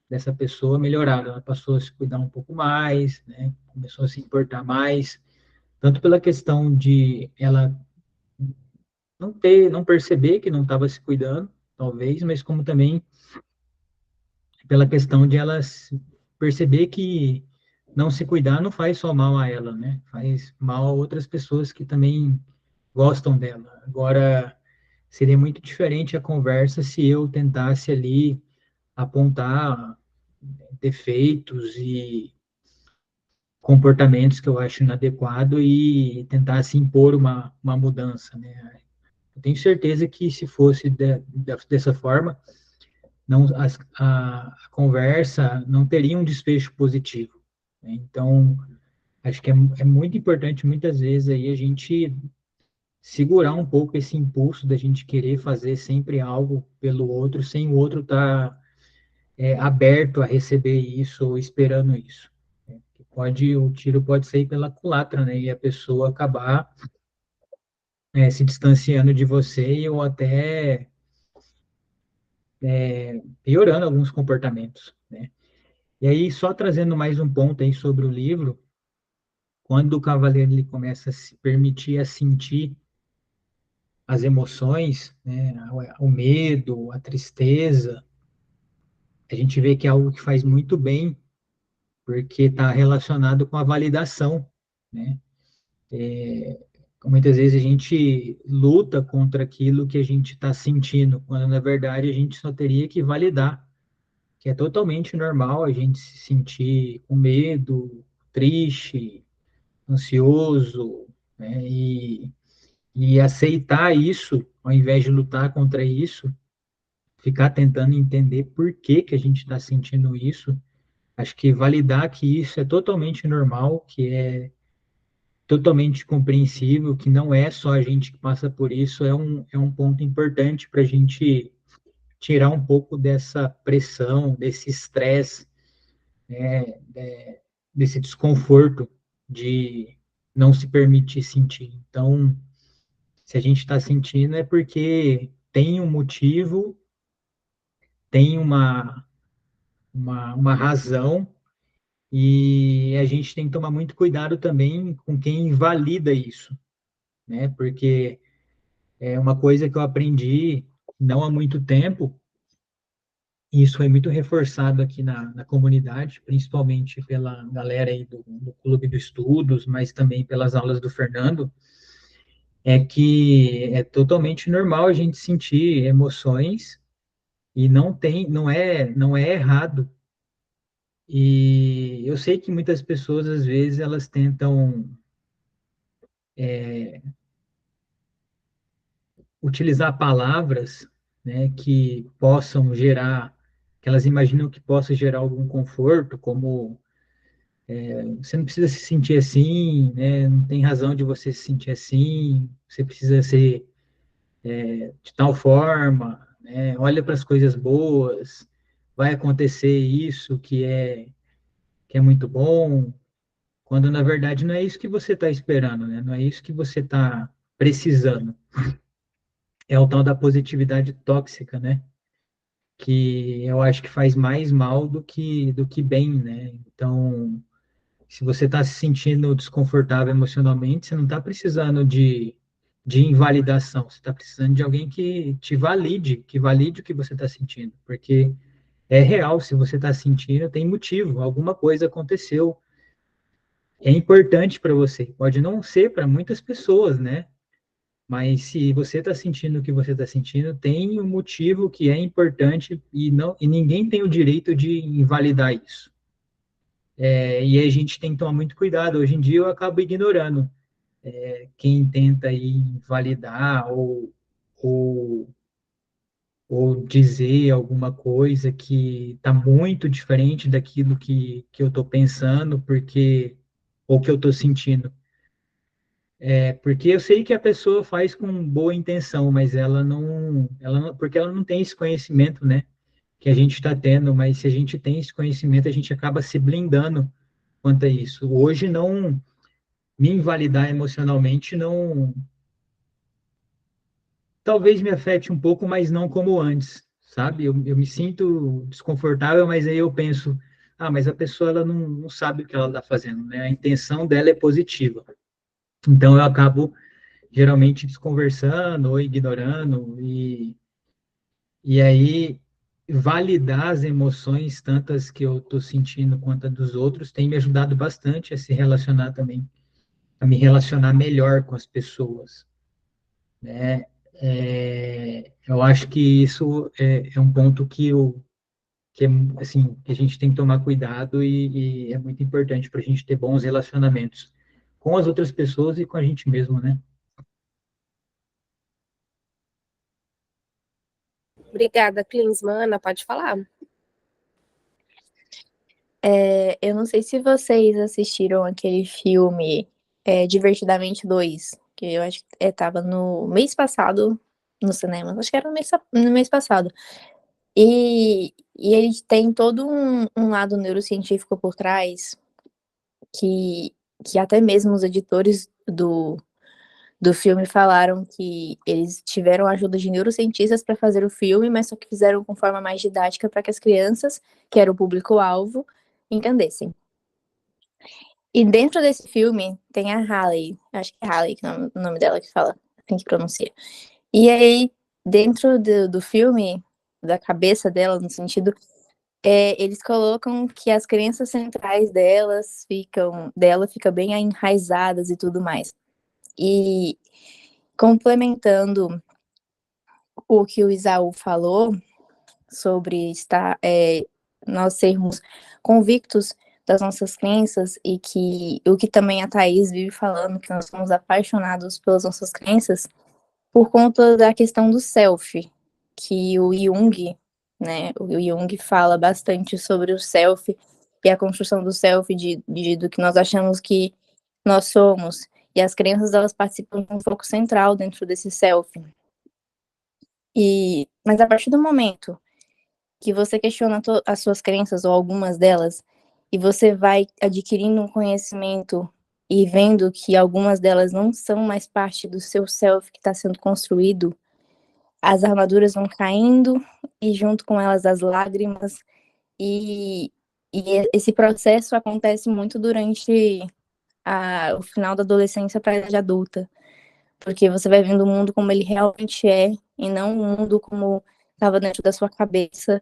dessa pessoa melhoraram. Ela passou a se cuidar um pouco mais, né? Começou a se importar mais, tanto pela questão de ela não perceber que não estava se cuidando, talvez, mas como também pela questão de ela perceber que não se cuidar não faz só mal a ela, né? Faz mal a outras pessoas que também gostam dela. Agora, seria muito diferente a conversa se eu tentasse ali apontar defeitos e comportamentos que eu acho inadequado e tentasse impor uma mudança, né? Eu tenho certeza que se fosse dessa forma, não, a conversa não teria um desfecho positivo, né? Então, acho que é muito importante, muitas vezes, aí a gente segurar um pouco esse impulso da gente querer fazer sempre algo pelo outro, sem o outro estar aberto a receber isso ou esperando isso. Né? O tiro pode sair pela culatra, né? E a pessoa acabar se distanciando de você ou até piorando alguns comportamentos, né? E aí, só trazendo mais um ponto aí sobre o livro, quando o cavaleiro ele começa a se permitir a sentir as emoções, né, o medo, a tristeza, a gente vê que é algo que faz muito bem, porque está relacionado com a validação, né? Muitas vezes a gente luta contra aquilo que a gente está sentindo, quando na verdade a gente só teria que validar, que é totalmente normal a gente se sentir com medo, triste, ansioso, né? E aceitar isso, ao invés de lutar contra isso, ficar tentando entender por que que a gente está sentindo isso. Acho que validar que isso é totalmente normal, que é totalmente compreensível, que não é só a gente que passa por isso, é um ponto importante para a gente tirar um pouco dessa pressão, desse estresse, né, desse desconforto de não se permitir sentir. Então, se a gente está sentindo é porque tem um motivo, tem uma razão, e a gente tem que tomar muito cuidado também com quem valida isso, né? Porque é uma coisa que eu aprendi não há muito tempo, e isso foi muito reforçado aqui na comunidade, principalmente pela galera aí do Clube dos Estudos, mas também pelas aulas do Fernando, é que é totalmente normal a gente sentir emoções e não é errado. E eu sei que muitas pessoas às vezes elas tentam utilizar palavras, né, que possam gerar, que elas imaginam que possa gerar algum conforto, como você não precisa se sentir assim, né, não tem razão de você se sentir assim, você precisa ser de tal forma, né, olha para as coisas boas, vai acontecer isso que é muito bom, quando na verdade não é isso que você está esperando, né? Não é isso que você está precisando. É o tal da positividade tóxica, né? Que eu acho que faz mais mal do que bem, né? Então, se você está se sentindo desconfortável emocionalmente, você não está precisando de invalidação, você está precisando de alguém que te valide, que valide o que você está sentindo, porque é real, se você está sentindo, tem motivo, alguma coisa aconteceu, é importante para você, pode não ser para muitas pessoas, né? Mas se você está sentindo o que você está sentindo, tem um motivo que é importante e ninguém tem o direito de invalidar isso. E a gente tem que tomar muito cuidado. Hoje em dia eu acabo ignorando quem tenta aí invalidar ou, ou dizer alguma coisa que está muito diferente daquilo que eu estou pensando, ou que eu estou sentindo. Porque eu sei que a pessoa faz com boa intenção, mas porque ela não tem esse conhecimento, né, que a gente está tendo, mas se a gente tem esse conhecimento, a gente acaba se blindando quanto a isso. Hoje não me invalidar emocionalmente não, talvez me afete um pouco, mas não como antes, sabe? Eu me sinto desconfortável, mas aí eu penso, mas a pessoa ela não sabe o que ela está fazendo, né? A intenção dela é positiva. Então eu acabo geralmente desconversando ou ignorando e aí validar as emoções, tantas que eu estou sentindo quanto a dos outros, tem me ajudado bastante a se relacionar também, a me relacionar melhor com as pessoas, né? Eu acho que isso é um ponto que é, assim, que a gente tem que tomar cuidado e é muito importante para a gente ter bons relacionamentos com as outras pessoas e com a gente mesmo, né? Obrigada, Klinsmann. Ana, pode falar. Eu não sei se vocês assistiram aquele filme Divertidamente 2, que eu acho que estava no mês passado no cinema. Acho que era no mês passado. E ele tem todo um lado neurocientífico por trás que até mesmo os editores do filme falaram que eles tiveram a ajuda de neurocientistas para fazer o filme, mas só que fizeram com forma mais didática para que as crianças, que era o público-alvo, entendessem. E dentro desse filme tem a Halle, acho que é Halle, que é o nome dela que fala, assim que pronuncia. E aí, dentro do filme, da cabeça dela, no sentido, eles colocam que as crenças centrais dela ficam bem enraizadas e tudo mais. E complementando o que o Isaú falou sobre nós sermos convictos das nossas crenças e que o que também a Thaís vive falando, que nós somos apaixonados pelas nossas crenças, por conta da questão do self, que o Jung, né, o Jung fala bastante sobre o self e a construção do self, do que nós achamos que nós somos, e as crenças, elas participam de um foco central dentro desse self. Mas a partir do momento que você questiona as suas crenças, ou algumas delas, e você vai adquirindo um conhecimento e vendo que algumas delas não são mais parte do seu self que está sendo construído, as armaduras vão caindo, e junto com elas as lágrimas, e esse processo acontece muito durante o final da adolescência para a idade adulta, porque você vai vendo o mundo como ele realmente é, e não o mundo como estava dentro da sua cabeça,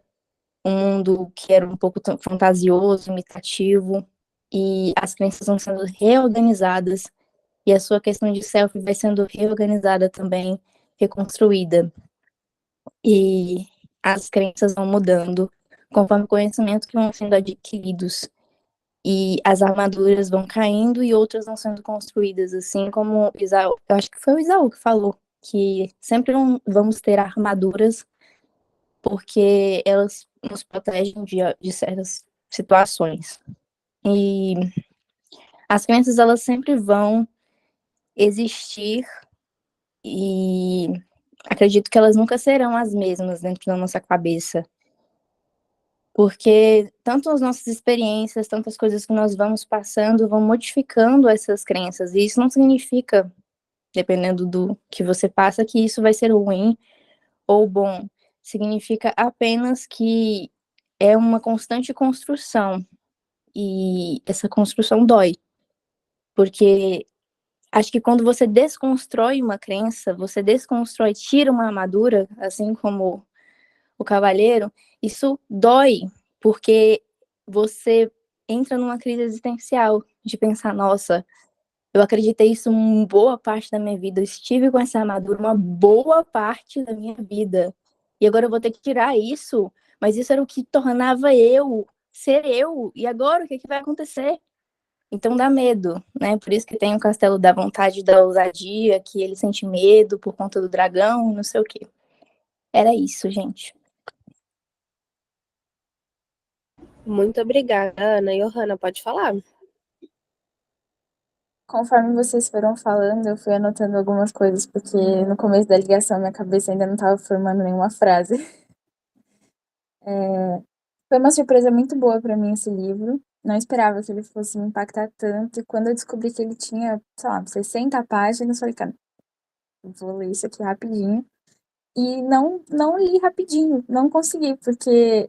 um mundo que era um pouco fantasioso, imitativo, e as crenças vão sendo reorganizadas, e a sua questão de self vai sendo reorganizada também, reconstruída. E as crenças vão mudando conforme o conhecimento que vão sendo adquiridos. E as armaduras vão caindo e outras vão sendo construídas, assim como Isaú, eu acho que foi o Isaú que falou, que sempre vamos ter armaduras porque elas nos protegem de certas situações. E as crenças, elas sempre vão existir e acredito que elas nunca serão as mesmas dentro da nossa cabeça. Porque tanto as nossas experiências, tantas coisas que nós vamos passando, vão modificando essas crenças. E isso não significa, dependendo do que você passa, que isso vai ser ruim ou bom. Significa apenas que é uma constante construção. E essa construção dói. Porque acho que quando você desconstrói uma crença, você desconstrói, tira uma armadura, assim como o cavalheiro, isso dói, porque você entra numa crise existencial de pensar, nossa, eu acreditei isso uma boa parte da minha vida, eu estive com essa armadura uma boa parte da minha vida, e agora eu vou ter que tirar isso, mas isso era o que tornava eu ser eu, e agora o que vai acontecer? Então dá medo, né? Por isso que tem o castelo da vontade, da ousadia, que ele sente medo por conta do dragão, não sei o quê. Era isso, gente. Muito obrigada, Ana. Johanna, pode falar. Conforme vocês foram falando, eu fui anotando algumas coisas, porque no começo da ligação minha cabeça ainda não estava formando nenhuma frase. Foi uma surpresa muito boa para mim esse livro. Não esperava que ele fosse me impactar tanto. E quando eu descobri que ele tinha, sei lá, 60 páginas, eu falei, cara, vou ler isso aqui rapidinho. E não li rapidinho, não consegui, porque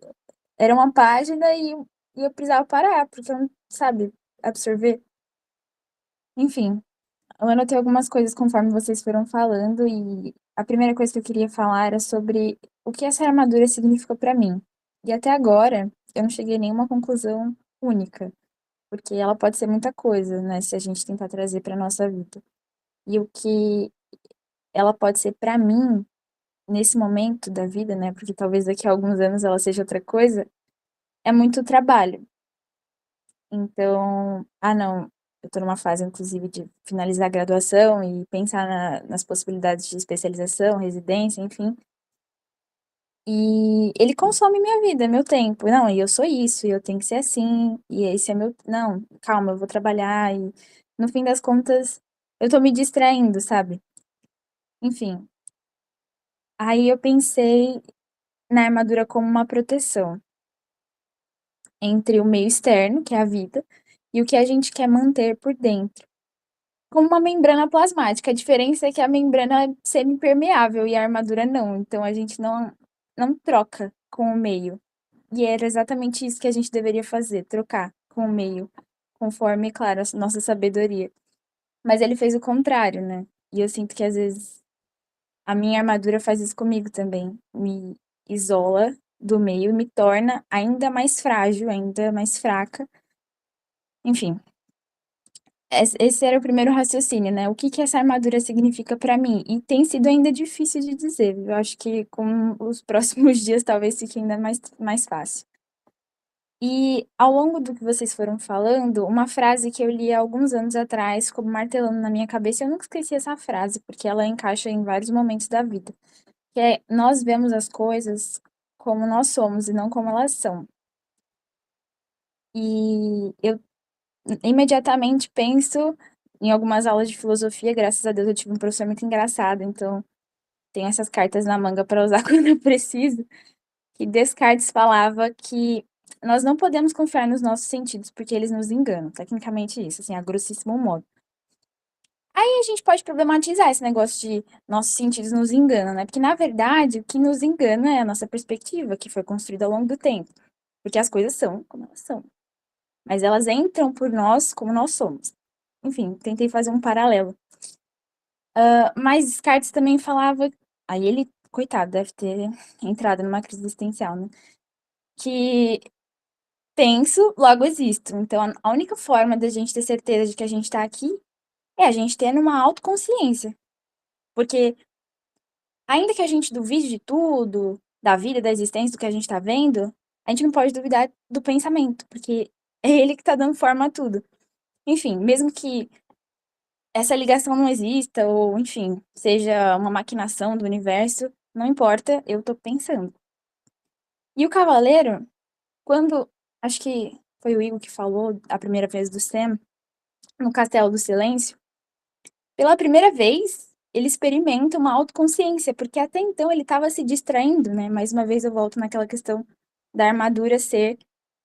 era uma página e eu precisava parar, porque eu não, sabe, absorver. Enfim, eu anotei algumas coisas conforme vocês foram falando, e a primeira coisa que eu queria falar era sobre o que essa armadura significa para mim. E até agora, eu não cheguei a nenhuma conclusão única, porque ela pode ser muita coisa, né, se a gente tentar trazer para nossa vida. E o que ela pode ser para mim, nesse momento da vida, né, porque talvez daqui a alguns anos ela seja outra coisa, é muito trabalho. Então, não, eu tô numa fase, inclusive, de finalizar a graduação e pensar nas possibilidades de especialização, residência, enfim. E ele consome minha vida, meu tempo. Não, e eu sou isso, e eu tenho que ser assim, e esse é meu. Não, calma, eu vou trabalhar, e no fim das contas, eu tô me distraindo, sabe? Enfim. Aí eu pensei na armadura como uma proteção entre o meio externo, que é a vida, e o que a gente quer manter por dentro. Como uma membrana plasmática. A diferença é que a membrana é semipermeável e a armadura não. Então a gente não troca com o meio. E era exatamente isso que a gente deveria fazer, trocar com o meio, conforme, claro, a nossa sabedoria. Mas ele fez o contrário, né? E eu sinto que às vezes a minha armadura faz isso comigo também. Me isola do meio e me torna ainda mais frágil, ainda mais fraca. Enfim, esse era o primeiro raciocínio, né? O que que essa armadura significa para mim? E tem sido ainda difícil de dizer. Eu acho que com os próximos dias talvez fique ainda mais fácil. E ao longo do que vocês foram falando, uma frase que eu li há alguns anos atrás, como martelando na minha cabeça, eu nunca esqueci essa frase, porque ela encaixa em vários momentos da vida. Que é: nós vemos as coisas como nós somos e não como elas são. E eu imediatamente penso em algumas aulas de filosofia. Graças a Deus eu tive um professor muito engraçado, então tenho essas cartas na manga para usar quando eu preciso. Que Descartes falava que nós não podemos confiar nos nossos sentidos porque eles nos enganam. Tecnicamente isso, assim, a grossíssimo modo. Aí a gente pode problematizar esse negócio de nossos sentidos nos enganam, né? Porque na verdade o que nos engana é a nossa perspectiva, que foi construída ao longo do tempo. Porque as coisas são como elas são. Mas elas entram por nós como nós somos. Enfim, tentei fazer um paralelo. Mas Descartes também falava. Aí ele, coitado, deve ter entrado numa crise existencial, né? Que penso, logo existo. Então, a única forma da gente ter certeza de que a gente tá aqui é a gente tendo uma autoconsciência. Porque, ainda que a gente duvide de tudo, da vida, da existência, do que a gente tá vendo, a gente não pode duvidar do pensamento, porque é ele que tá dando forma a tudo. Enfim, mesmo que essa ligação não exista, ou, enfim, seja uma maquinação do universo, não importa, eu tô pensando. E o cavaleiro, quando, acho que foi o Igor que falou a primeira vez do Sam, no Castelo do Silêncio, pela primeira vez, ele experimenta uma autoconsciência, porque até então ele estava se distraindo, né? Mais uma vez eu volto naquela questão da armadura ser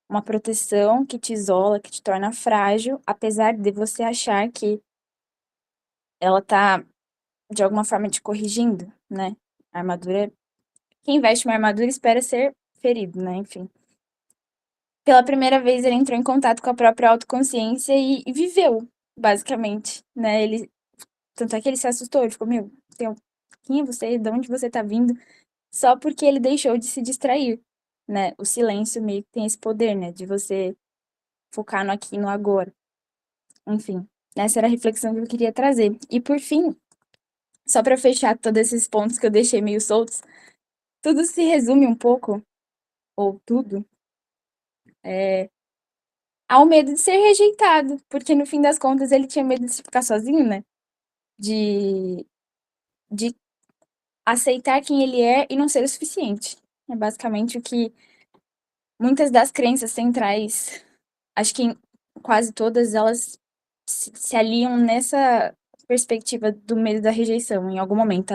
uma proteção que te isola, que te torna frágil, apesar de você achar que ela tá, de alguma forma, te corrigindo, né? A armadura... Quem veste uma armadura espera ser ferido, né? Enfim. Pela primeira vez, ele entrou em contato com a própria autoconsciência e viveu, basicamente, né? Tanto é que ele se assustou, ele ficou, meu, quem é você? De onde você tá vindo? Só porque ele deixou de se distrair, né? O silêncio meio que tem esse poder, né? De você focar no aqui e no agora. Enfim, essa era a reflexão que eu queria trazer. E por fim, só para fechar todos esses pontos que eu deixei meio soltos, tudo se resume um pouco, ou tudo, ao medo de ser rejeitado, porque no fim das contas ele tinha medo de ficar sozinho, né? De aceitar quem ele é e não ser o suficiente. É basicamente o que muitas das crenças centrais, acho que quase todas elas se aliam nessa perspectiva do medo da rejeição, em algum momento.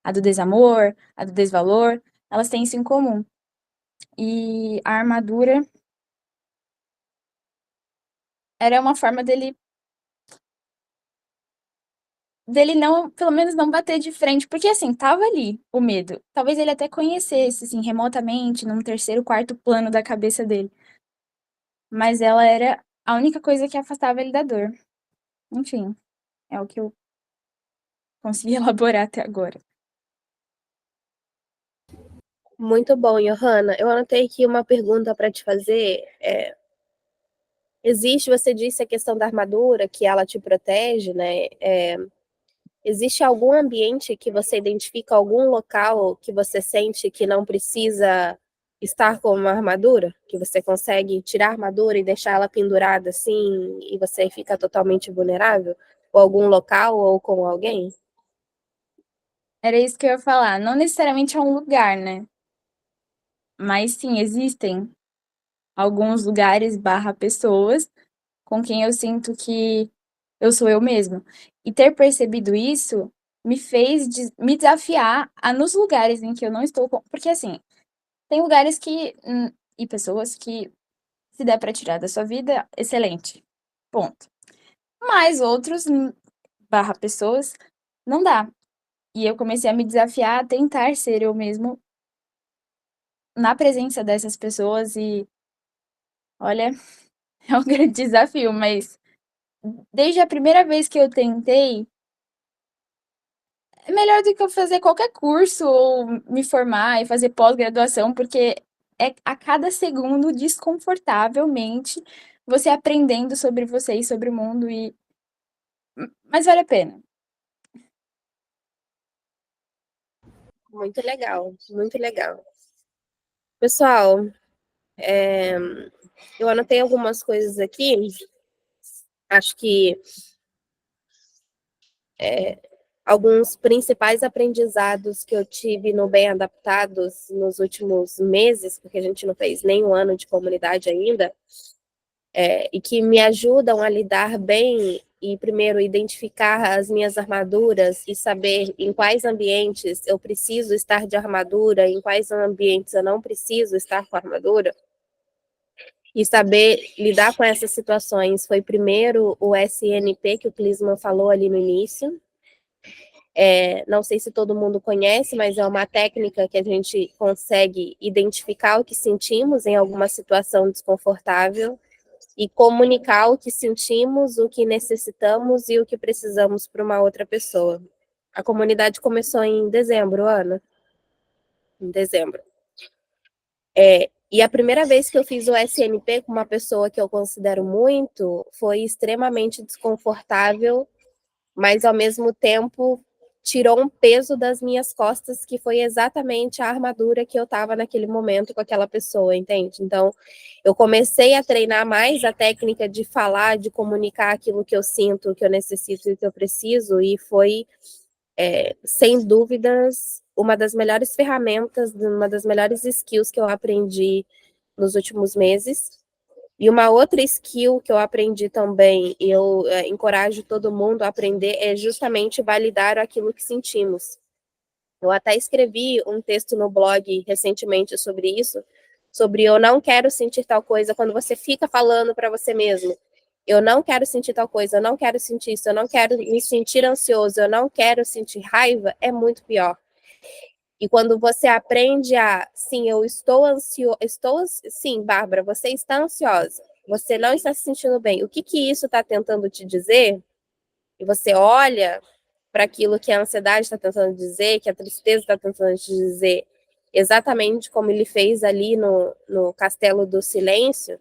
A do desamor, a do desvalor, elas têm isso em comum. E a armadura era uma forma dele não, pelo menos não bater de frente, porque assim, tava ali o medo. Talvez ele até conhecesse, assim, remotamente, num terceiro, quarto plano da cabeça dele. Mas ela era a única coisa que afastava ele da dor. Enfim, é o que eu consegui elaborar até agora. Muito bom, Johanna. Eu anotei aqui uma pergunta para te fazer. Você disse a questão da armadura, que ela te protege, né? Existe algum ambiente que você identifica, algum local que você sente que não precisa estar com uma armadura? Que você consegue tirar a armadura e deixar ela pendurada assim, e você fica totalmente vulnerável? Ou algum local, ou com alguém? Era isso que eu ia falar. Não necessariamente é um lugar, né? Mas sim, existem alguns lugares / pessoas com quem eu sinto que eu sou eu mesma. E ter percebido isso me fez me desafiar a, nos lugares em que eu não estou... Porque, assim, tem lugares que... e pessoas que, se der pra tirar da sua vida, excelente. Ponto. Mas outros / pessoas, não dá. E eu comecei a me desafiar a tentar ser eu mesmo na presença dessas pessoas e, olha, é um grande desafio, mas desde a primeira vez que eu tentei, é melhor do que eu fazer qualquer curso ou me formar e fazer pós-graduação, porque é a cada segundo desconfortavelmente você aprendendo sobre você e sobre o mundo mas vale a pena. Muito legal, muito legal. Pessoal, eu anotei algumas coisas aqui. Acho que alguns principais aprendizados que eu tive no Bem Adaptados nos últimos meses, porque a gente não fez nem um ano de comunidade ainda, e que me ajudam a lidar bem e, primeiro, identificar as minhas armaduras e saber em quais ambientes eu preciso estar de armadura, em quais ambientes eu não preciso estar com armadura, e saber lidar com essas situações. Foi primeiro o SNP, que o Klisman falou ali no início. Não sei se todo mundo conhece, mas é uma técnica que a gente consegue identificar o que sentimos em alguma situação desconfortável e comunicar o que sentimos, o que necessitamos e o que precisamos para uma outra pessoa. A comunidade começou em dezembro, Ana. Em dezembro. E a primeira vez que eu fiz o SNP com uma pessoa que eu considero muito, foi extremamente desconfortável, mas ao mesmo tempo tirou um peso das minhas costas, que foi exatamente a armadura que eu estava naquele momento com aquela pessoa, entende? Então, eu comecei a treinar mais a técnica de falar, de comunicar aquilo que eu sinto, que eu necessito e que eu preciso, e foi, sem dúvidas, uma das melhores ferramentas, uma das melhores skills que eu aprendi nos últimos meses. E uma outra skill que eu aprendi também, e eu encorajo todo mundo a aprender, é justamente validar aquilo que sentimos. Eu até escrevi um texto no blog recentemente sobre isso, sobre eu não quero sentir tal coisa, quando você fica falando para você mesmo, eu não quero sentir tal coisa, eu não quero sentir isso, eu não quero me sentir ansioso, eu não quero sentir raiva, é muito pior. E quando você aprende sim, eu estou ansioso, sim, Bárbara, você está ansiosa, você não está se sentindo bem, o que isso está tentando te dizer? E você olha para aquilo que a ansiedade está tentando dizer, que a tristeza está tentando te dizer, exatamente como ele fez ali no Castelo do Silêncio,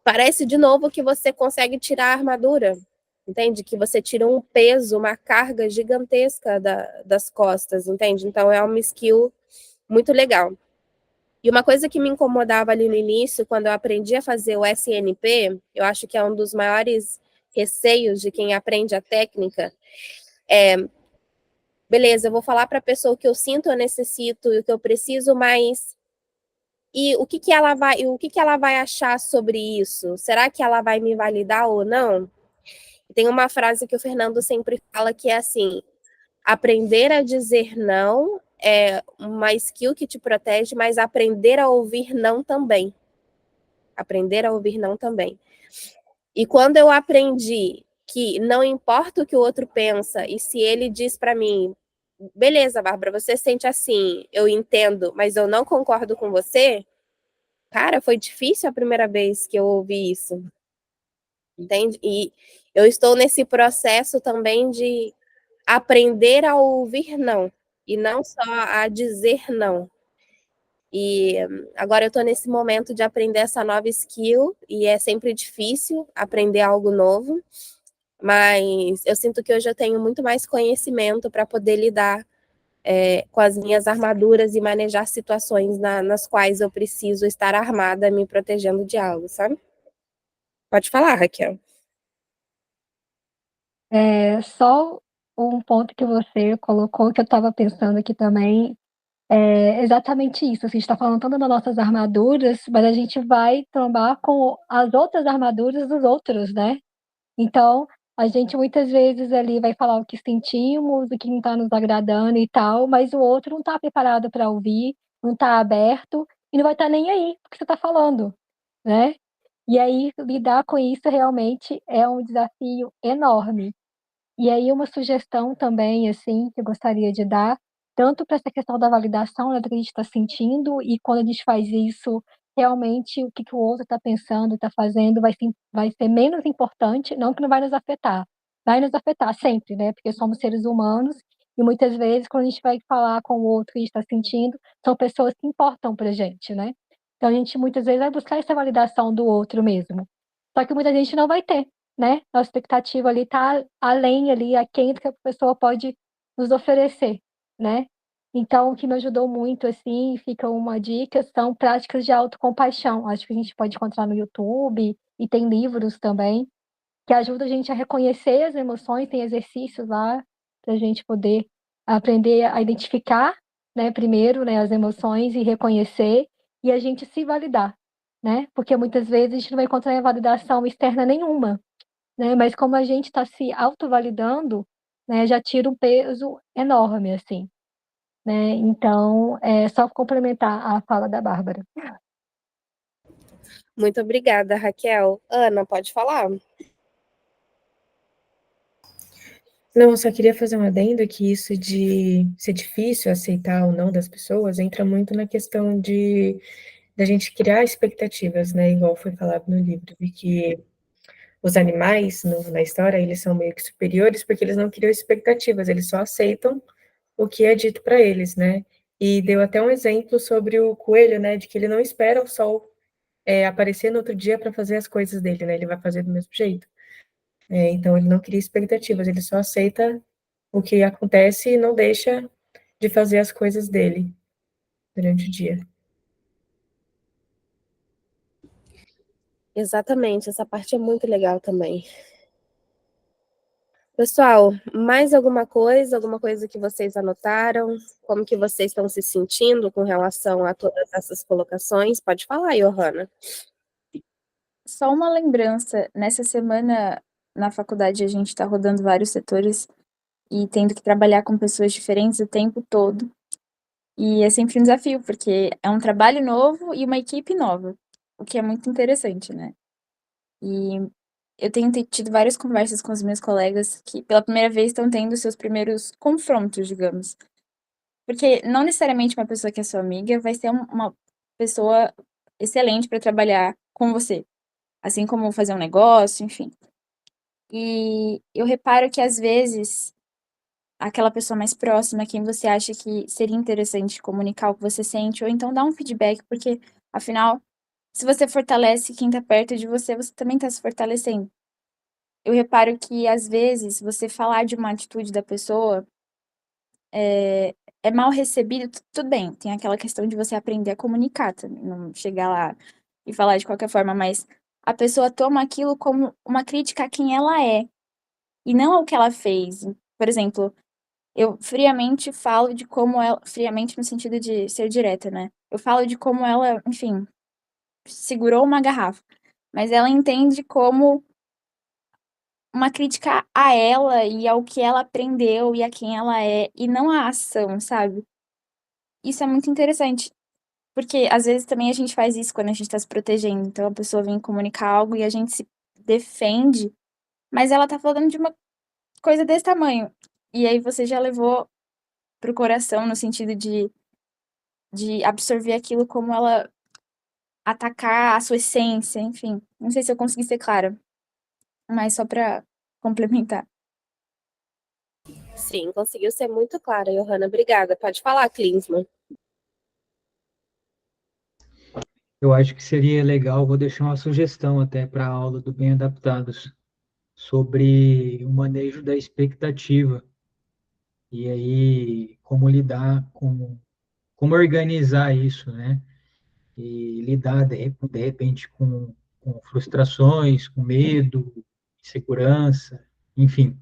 parece de novo que você consegue tirar a armadura, entende? Que você tira um peso, uma carga gigantesca das costas, entende? Então é uma skill muito legal. E uma coisa que me incomodava ali no início, quando eu aprendi a fazer o SNP, eu acho que é um dos maiores receios de quem aprende a técnica, beleza, eu vou falar para a pessoa o que eu sinto, eu necessito e o que eu preciso, mas e o que ela vai achar sobre isso? Será que ela vai me validar ou não? Tem uma frase que o Fernando sempre fala que é assim: aprender a dizer não é uma skill que te protege, mas aprender a ouvir não também. Aprender a ouvir não também. E quando eu aprendi que não importa o que o outro pensa, e se ele diz para mim, beleza, Bárbara, você sente assim, eu entendo, mas eu não concordo com você, cara, foi difícil a primeira vez que eu ouvi isso, entende? E eu estou nesse processo também de aprender a ouvir não, e não só a dizer não. E agora eu estou nesse momento de aprender essa nova skill, e é sempre difícil aprender algo novo, mas eu sinto que hoje eu tenho muito mais conhecimento para poder lidar com as minhas armaduras e manejar situações nas quais eu preciso estar armada, me protegendo de algo, sabe? Pode falar, Raquel. Só um ponto que você colocou, que eu estava pensando aqui também, é exatamente isso. Assim, a gente está falando tanto das nossas armaduras, mas a gente vai trombar com as outras armaduras dos outros, né? Então, a gente muitas vezes ali vai falar o que sentimos, o que não está nos agradando e tal, mas o outro não está preparado para ouvir, não está aberto e não vai estar nem aí porque você está falando, né? E aí, lidar com isso realmente é um desafio enorme. E aí uma sugestão também, assim, que eu gostaria de dar, tanto para essa questão da validação, né, do que a gente está sentindo, e quando a gente faz isso, realmente o que o outro está pensando, está fazendo, vai ser menos importante, não que não vai nos afetar sempre, né, porque somos seres humanos, e muitas vezes, quando a gente vai falar com o outro que a gente está sentindo, são pessoas que importam para a gente, né. Então a gente muitas vezes vai buscar essa validação do outro mesmo. Só que muita gente não vai ter, né? Nossa expectativa ali está além ali, aquém do que a pessoa pode nos oferecer, né? Então, o que me ajudou muito, assim, fica uma dica, são práticas de autocompaixão. Acho que a gente pode encontrar no YouTube e tem livros também que ajudam a gente a reconhecer as emoções, tem exercícios lá para a gente poder aprender a identificar, né, primeiro, né, as emoções e reconhecer e a gente se validar, né? Porque muitas vezes a gente não vai encontrar validação externa nenhuma, né? Mas como a gente está se autovalidando, né, já tira um peso enorme, assim, né? Então, é só complementar a fala da Bárbara. Muito obrigada, Raquel. Ana, pode falar? Não, eu só queria fazer um adendo que isso de ser difícil aceitar ou não das pessoas entra muito na questão da gente criar expectativas, né? Igual foi falado no livro, de que os animais na história eles são meio que superiores porque eles não criam expectativas, eles só aceitam o que é dito para eles, né? E deu até um exemplo sobre o coelho, né? De que ele não espera o sol aparecer no outro dia para fazer as coisas dele, né? Ele vai fazer do mesmo jeito. Então ele não cria expectativas, ele só aceita o que acontece e não deixa de fazer as coisas dele durante o dia. Exatamente, essa parte é muito legal também. Pessoal, mais alguma coisa que vocês anotaram? Como que vocês estão se sentindo com relação a todas essas colocações? Pode falar, Johanna. Só uma lembrança, nessa semana na faculdade a gente está rodando vários setores e tendo que trabalhar com pessoas diferentes o tempo todo. E é sempre um desafio, porque é um trabalho novo e uma equipe nova, o que é muito interessante, né? E eu tenho tido várias conversas com os meus colegas que, pela primeira vez, estão tendo seus primeiros confrontos, digamos. Porque não necessariamente uma pessoa que é sua amiga vai ser uma pessoa excelente para trabalhar com você, assim como fazer um negócio, enfim. E eu reparo que, às vezes, aquela pessoa mais próxima, quem você acha que seria interessante comunicar o que você sente, ou então dar um feedback, porque, afinal, se você fortalece quem tá perto de você, você também tá se fortalecendo. Eu reparo que, às vezes, você falar de uma atitude da pessoa é mal recebido, tudo bem, tem aquela questão de você aprender a comunicar também, não chegar lá e falar de qualquer forma, mas a pessoa toma aquilo como uma crítica a quem ela é, e não ao que ela fez. Por exemplo, eu friamente falo de como ela, friamente no sentido de ser direta, né? Eu falo de como ela, enfim, segurou uma garrafa, mas ela entende como uma crítica a ela e ao que ela aprendeu e a quem ela é, e não a ação, sabe? Isso é muito interessante, porque às vezes também a gente faz isso quando a gente tá se protegendo. Então a pessoa vem comunicar algo e a gente se defende, mas ela tá falando de uma coisa desse tamanho. E aí você já levou pro coração no sentido de absorver aquilo como ela atacar a sua essência, enfim. Não sei se eu consegui ser clara, mas só pra complementar. Sim, conseguiu ser muito clara, Johanna. Obrigada. Pode falar, Klinsmann. Eu acho que seria legal, vou deixar uma sugestão até para a aula do Bem Adaptados, sobre o manejo da expectativa. E aí, como lidar com, como organizar isso, né? E lidar, de repente, com frustrações, com medo, insegurança, enfim.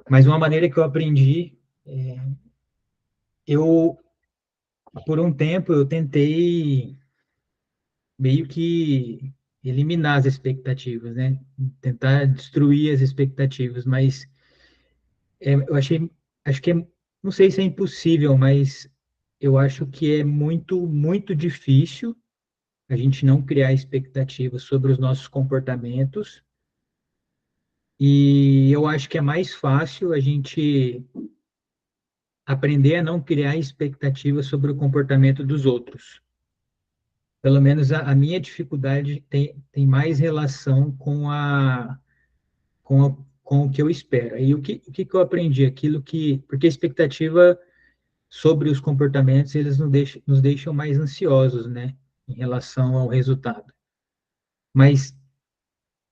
Mas uma maneira que eu aprendi, eu, por um tempo, eu tentei meio que eliminar as expectativas, né? Tentar destruir as expectativas, mas eu acho que não sei se é impossível, mas eu acho que é muito difícil a gente não criar expectativas sobre os nossos comportamentos, e eu acho que é mais fácil a gente aprender a não criar expectativas sobre o comportamento dos outros. Pelo menos a minha dificuldade tem mais relação com o que eu espero. E o que eu aprendi? Aquilo que. Porque a expectativa sobre os comportamentos, eles nos deixam mais ansiosos, né? Em relação ao resultado. Mas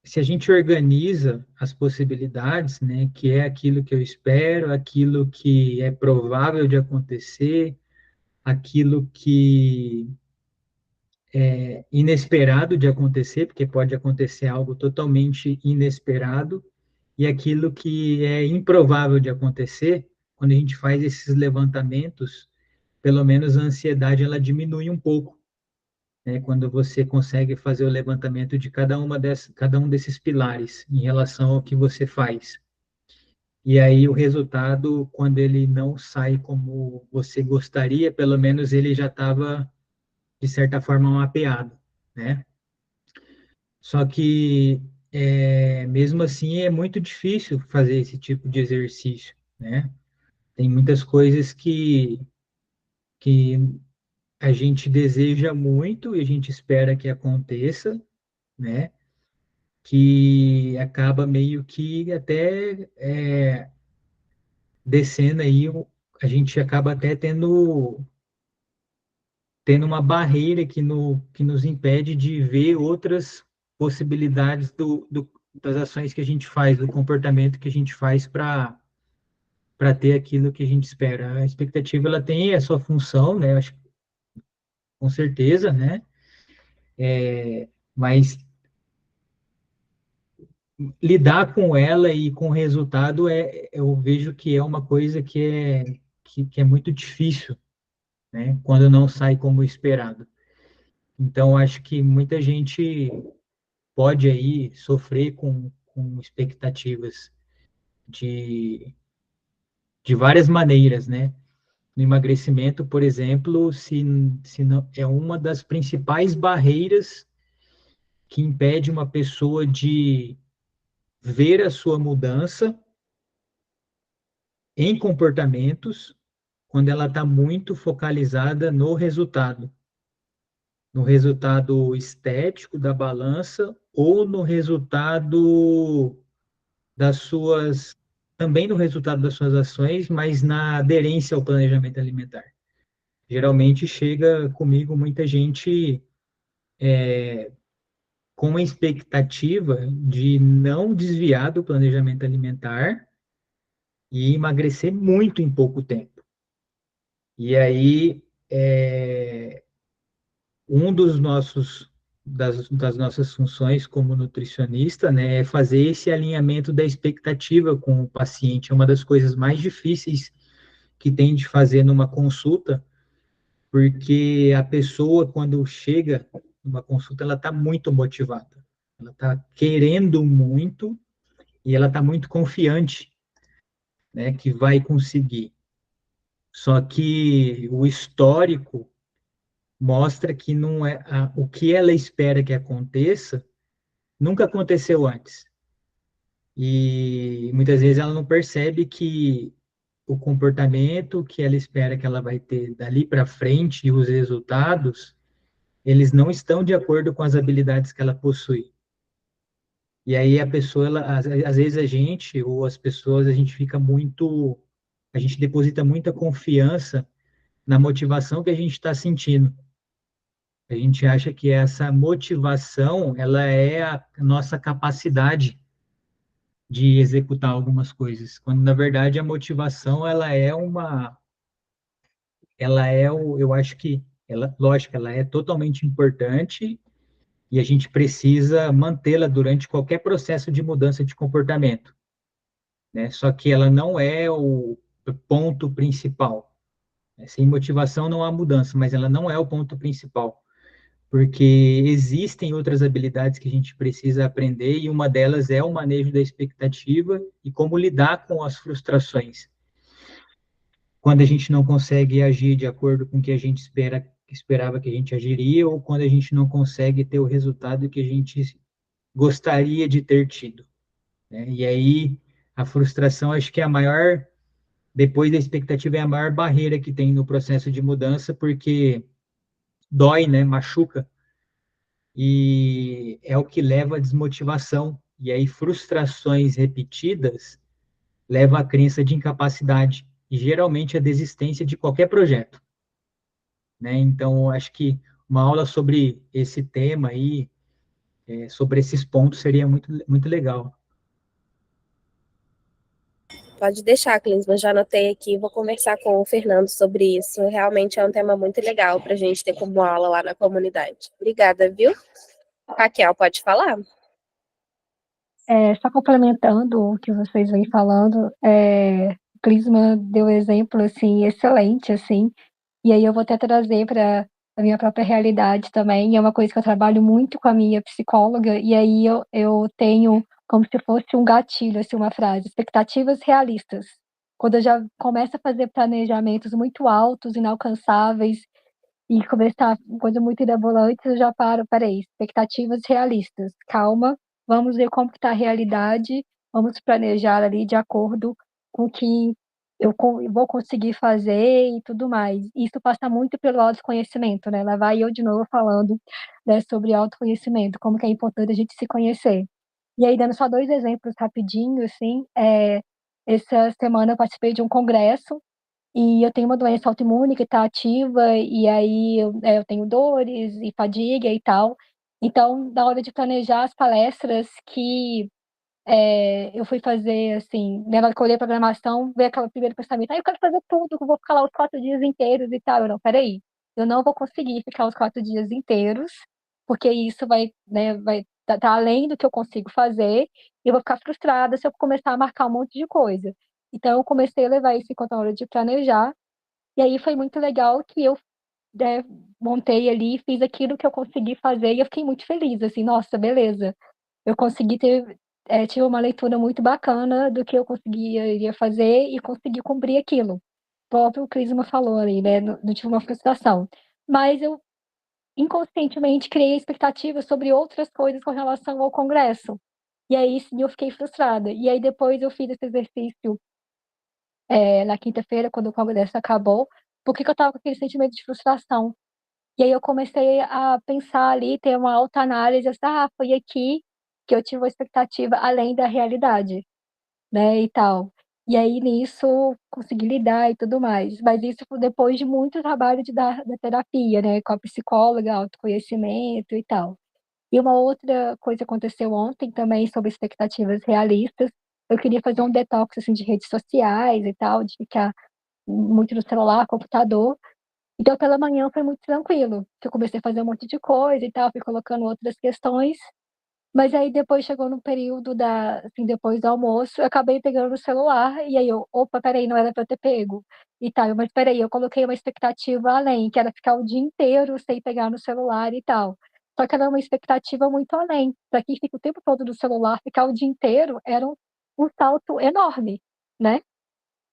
se a gente organiza as possibilidades, né? Que é aquilo que eu espero, aquilo que é provável de acontecer, aquilo que inesperado de acontecer, porque pode acontecer algo totalmente inesperado, e aquilo que é improvável de acontecer, quando a gente faz esses levantamentos, pelo menos a ansiedade ela diminui um pouco, né? Quando você consegue fazer o levantamento de cada um desses pilares em relação ao que você faz. E aí o resultado, quando ele não sai como você gostaria, pelo menos ele já estava, de certa forma, mapeado, né? Só que, mesmo assim, é muito difícil fazer esse tipo de exercício, né? Tem muitas coisas que a gente deseja muito e a gente espera que aconteça, né? Que acaba meio que até descendo aí, a gente acaba até tendo uma barreira que nos impede de ver outras possibilidades das ações que a gente faz, do comportamento que a gente faz para ter aquilo que a gente espera. A expectativa ela tem a sua função, né? Acho, com certeza, né? Mas lidar com ela e com o resultado eu vejo que é uma coisa que é muito difícil, né? Quando não sai como esperado. Então, acho que muita gente pode aí sofrer com expectativas de, de várias maneiras, né? no emagrecimento, por exemplo, se não, é uma das principais barreiras que impede uma pessoa de ver a sua mudança em comportamentos quando ela está muito focalizada no resultado estético da balança ou no resultado das suas, também no resultado das suas ações, mas na aderência ao planejamento alimentar. Geralmente chega comigo muita gente com uma expectativa de não desviar do planejamento alimentar e emagrecer muito em pouco tempo. E aí, um das nossas funções como nutricionista, né, é fazer esse alinhamento da expectativa com o paciente. É uma das coisas mais difíceis que tem de fazer numa consulta, porque a pessoa, quando chega numa consulta, ela está muito motivada, ela está querendo muito e ela está muito confiante, né, que vai conseguir. Só que o histórico mostra que não é o que ela espera que aconteça nunca aconteceu antes. E muitas vezes ela não percebe que o comportamento que ela espera que ela vai ter dali para frente e os resultados, eles não estão de acordo com as habilidades que ela possui. E aí a pessoa, às vezes a gente, ou as pessoas, a gente deposita muita confiança na motivação que a gente está sentindo. A gente acha que essa motivação, ela é a nossa capacidade de executar algumas coisas, quando na verdade a motivação, eu acho que, lógico, ela é totalmente importante e a gente precisa mantê-la durante qualquer processo de mudança de comportamento, né? Só que ela não é o ponto principal. Sem motivação não há mudança, mas ela não é o ponto principal, porque existem outras habilidades que a gente precisa aprender e uma delas é o manejo da expectativa e como lidar com as frustrações. Quando a gente não consegue agir de acordo com o que a gente esperava que a gente agiria, ou quando a gente não consegue ter o resultado que a gente gostaria de ter tido, né? E aí, a frustração, acho que é a maior, depois da expectativa, é a maior barreira que tem no processo de mudança, porque dói, né? Machuca, e é o que leva à desmotivação. E aí, frustrações repetidas levam à crença de incapacidade e geralmente a desistência de qualquer projeto, né? Então, acho que uma aula sobre esse tema aí, sobre esses pontos, seria muito, muito legal. Pode deixar, Clinsman, já anotei aqui, vou conversar com o Fernando sobre isso. Realmente é um tema muito legal para a gente ter como aula lá na comunidade. Obrigada, viu? Raquel, pode falar? Só complementando o que vocês vêm falando, o Klinsmann deu exemplo, assim, excelente, assim, e aí eu vou até trazer para a minha própria realidade também, é uma coisa que eu trabalho muito com a minha psicóloga, e aí eu tenho como se fosse um gatilho, assim, uma frase, expectativas realistas. Quando eu já começo a fazer planejamentos muito altos, inalcançáveis, e começar uma coisa muito mirabolante, eu já paro, peraí, expectativas realistas, calma, vamos ver como está a realidade, vamos planejar ali de acordo com o que vou conseguir fazer e tudo mais. Isso passa muito pelo autoconhecimento, né? Lá vai eu de novo falando, né, sobre autoconhecimento, como que é importante a gente se conhecer. E aí, dando só 2 exemplos rapidinho, assim, essa semana eu participei de um congresso e eu tenho uma doença autoimune que está ativa, e aí eu tenho dores e fadiga e tal. Então, na hora de planejar as palestras que eu fui fazer, assim, né, na hora que eu olhei a programação, veio aquele primeiro pensamento, eu quero fazer tudo, eu vou ficar lá os 4 dias inteiros e tal. Eu não, peraí, eu não vou conseguir ficar os 4 dias inteiros, porque isso vai, né, vai tá além do que eu consigo fazer, e eu vou ficar frustrada se eu começar a marcar um monte de coisa. Então, eu comecei a levar isso enquanto a hora de planejar, e aí foi muito legal que eu, né, montei ali, fiz aquilo que eu consegui fazer, e eu fiquei muito feliz, assim, nossa, beleza, eu consegui tive uma leitura muito bacana do que eu conseguia iria fazer e consegui cumprir aquilo. próprio Crisma falou ali, né? Não tive uma frustração. Mas eu inconscientemente criei expectativas sobre outras coisas com relação ao congresso. E aí sim eu fiquei frustrada. E aí depois eu fiz esse exercício na quinta-feira, quando o congresso acabou, porque eu estava com aquele sentimento de frustração. E aí eu comecei a pensar ali, ter uma autoanálise, assim, foi aqui que eu tive uma expectativa além da realidade, né, e tal. E aí nisso consegui lidar e tudo mais. Mas isso foi depois de muito trabalho da terapia, né, com a psicóloga, autoconhecimento e tal. E uma outra coisa aconteceu ontem também sobre expectativas realistas. Eu queria fazer um detox assim de redes sociais e tal, de ficar muito no celular, computador. Então pela manhã foi muito tranquilo, que eu comecei a fazer um monte de coisa e tal, fui colocando outras questões. Mas aí depois chegou no período assim, depois do almoço, eu acabei pegando o celular, e aí opa, peraí, não era pra eu ter pego. E tal, mas peraí, eu coloquei uma expectativa além, que era ficar o dia inteiro sem pegar no celular e tal. Só que era uma expectativa muito além. Pra quem fica o tempo todo no celular, ficar o dia inteiro era um salto enorme, né?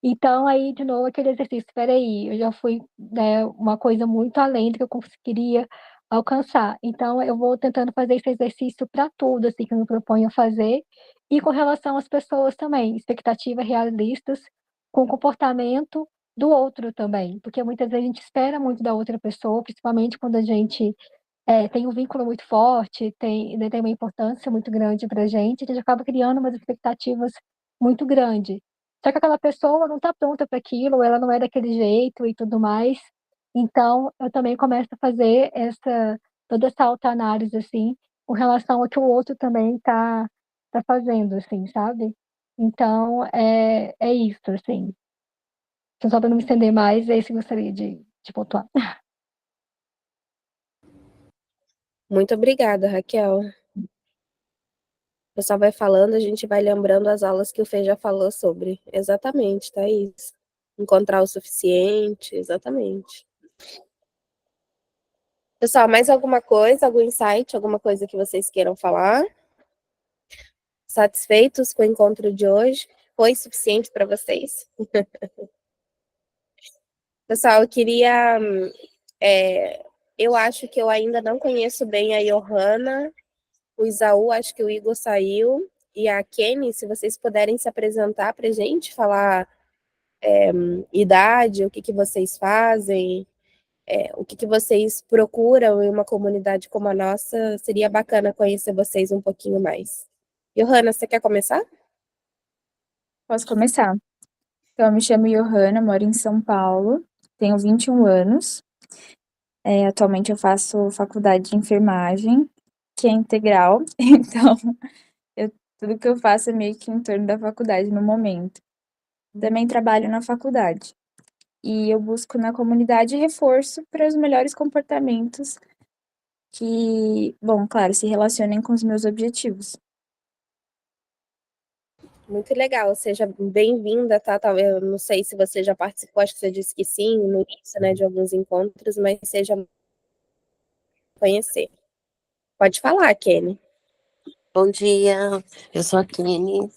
Então, aí, de novo, aquele exercício, peraí, eu já fui, né, uma coisa muito além do que eu conseguiria alcançar. Então, eu vou tentando fazer esse exercício para tudo, assim, que eu me proponho a fazer. E com relação às pessoas também, expectativas realistas com o comportamento do outro também. Porque muitas vezes a gente espera muito da outra pessoa, principalmente quando a gente tem um vínculo muito forte, né, tem uma importância muito grande para a gente acaba criando umas expectativas muito grandes. Só que aquela pessoa não está pronta para aquilo, ela não é daquele jeito e tudo mais. Então, eu também começo a fazer toda essa autoanálise, assim, com relação ao que o outro também tá fazendo, assim, sabe? Então, é isso, assim. Só para não me estender mais, é isso que eu gostaria de pontuar. Muito obrigada, Raquel. O pessoal vai falando, a gente vai lembrando as aulas que o Fê já falou sobre. Exatamente, Thaís. Encontrar o suficiente, exatamente. Pessoal, mais alguma coisa, algum insight, alguma coisa que vocês queiram falar? Satisfeitos com o encontro de hoje? Foi suficiente para vocês? Pessoal, eu queria. Eu acho que eu ainda não conheço bem a Johanna, o Isaú, acho que o Igor saiu, e a Kenny, se vocês puderem se apresentar para a gente, falar idade, o que vocês fazem, o que vocês procuram em uma comunidade como a nossa, seria bacana conhecer vocês um pouquinho mais. Johanna, você quer começar? Posso começar? Então, eu me chamo Johanna, moro em São Paulo, tenho 21 anos. Atualmente eu faço faculdade de enfermagem, que é integral, então tudo que eu faço é meio que em torno da faculdade no momento. Também trabalho na faculdade. E eu busco na comunidade reforço para os melhores comportamentos que, bom, claro, se relacionem com os meus objetivos. Muito legal, seja bem-vinda, tá? Eu não sei se você já participou, acho que você disse que sim, no início, né, de alguns encontros, mas seja conhecer. Pode falar, Kenny. Bom dia, eu sou a Kenny.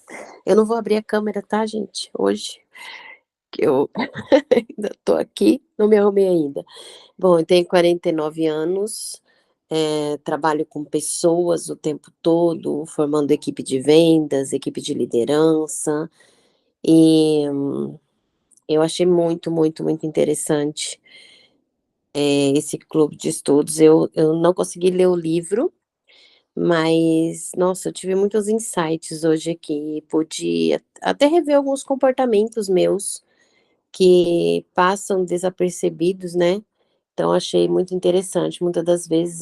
Eu não vou abrir a câmera, tá, gente? Hoje, que eu ainda tô aqui, não me arrumei ainda. Bom, eu tenho 49 anos, trabalho com pessoas o tempo todo, formando equipe de vendas, equipe de liderança, e eu achei muito, muito, muito interessante esse clube de estudos. Eu não consegui ler o livro, mas, nossa, eu tive muitos insights hoje aqui, pude até rever alguns comportamentos meus que passam desapercebidos, né? Então, achei muito interessante. Muitas das vezes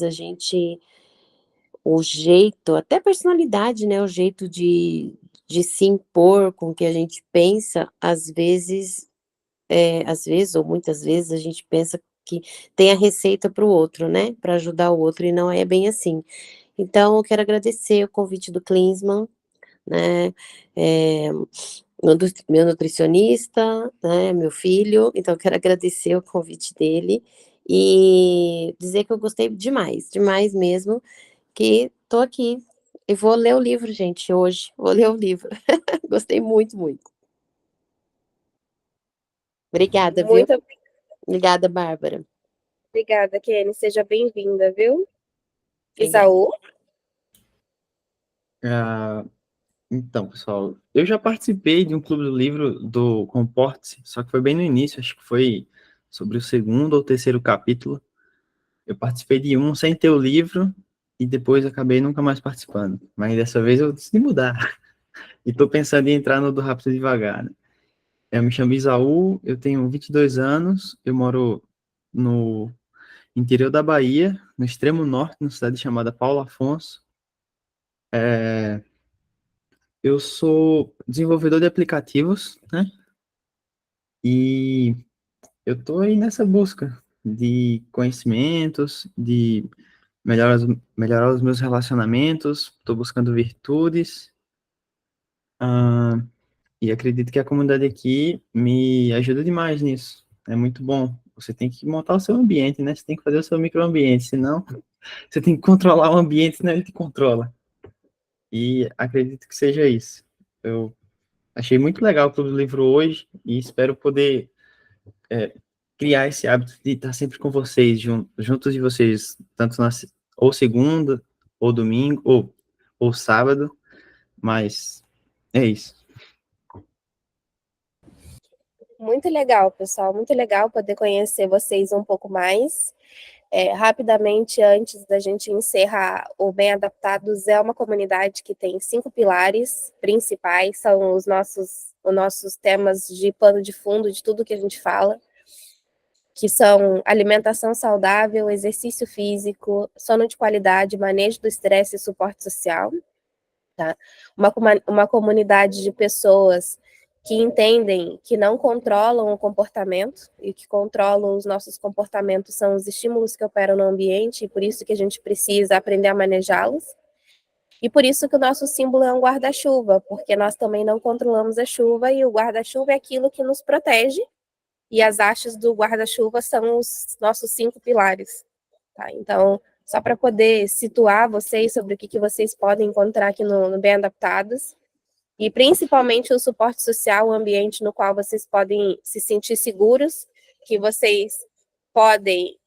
o jeito, até a personalidade, né? O jeito de se impor com o que a gente pensa, às vezes, ou muitas vezes, a gente pensa que tem a receita para o outro, né? Para ajudar o outro, e não é bem assim. Então, eu quero agradecer o convite do Klinsmann, né? Meu nutricionista, né? Meu filho. Então, eu quero agradecer o convite dele e dizer que eu gostei demais, demais mesmo, que tô aqui. E vou ler o livro, gente, hoje. Vou ler o livro. Gostei muito, muito. Obrigada, viu? Muito Obrigada, Bárbara. obrigada, Kenny. Seja bem-vinda, viu? Obrigada. Isaú? Então, pessoal, eu já participei de um clube do livro do Comporte-se, só que foi bem no início, acho que foi sobre o segundo ou terceiro capítulo. Eu participei de um sem ter o livro e depois acabei nunca mais participando. Mas dessa vez eu decidi mudar. E estou pensando em entrar no do Rápido e Devagar, né? Eu me chamo Isaú, eu tenho 22 anos, eu moro no interior da Bahia, no extremo norte, numa cidade chamada Paulo Afonso. Eu sou desenvolvedor de aplicativos, né? E eu estou aí nessa busca de conhecimentos, de melhorar os meus relacionamentos, estou buscando virtudes, e acredito que a comunidade aqui me ajuda demais nisso. É muito bom. Você tem que montar o seu ambiente, né? Você tem que fazer o seu microambiente, senão você tem que controlar o ambiente, senão ele te controla. E acredito que seja isso. Eu achei muito legal o Clube do Livro hoje e espero poder criar esse hábito de estar sempre com vocês, juntos de vocês, tanto ou segunda, ou domingo, ou sábado, mas é isso. Muito legal, pessoal. Muito legal poder conhecer vocês um pouco mais. Rapidamente, antes da gente encerrar, o Bem Adaptados é uma comunidade que tem 5 pilares principais, são os nossos temas de pano de fundo de tudo que a gente fala, que são alimentação saudável, exercício físico, sono de qualidade, manejo do estresse e suporte social. Tá? Uma comunidade de pessoas que entendem que não controlam o comportamento e que controlam os nossos comportamentos são os estímulos que operam no ambiente e por isso que a gente precisa aprender a manejá-los. E por isso que o nosso símbolo é um guarda-chuva, porque nós também não controlamos a chuva e o guarda-chuva é aquilo que nos protege e as hastes do guarda-chuva são os nossos 5 pilares. Tá? Então, só para poder situar vocês sobre o que vocês podem encontrar aqui no Bem Adaptados, e principalmente o suporte social, o ambiente no qual vocês podem se sentir seguros, que vocês podem,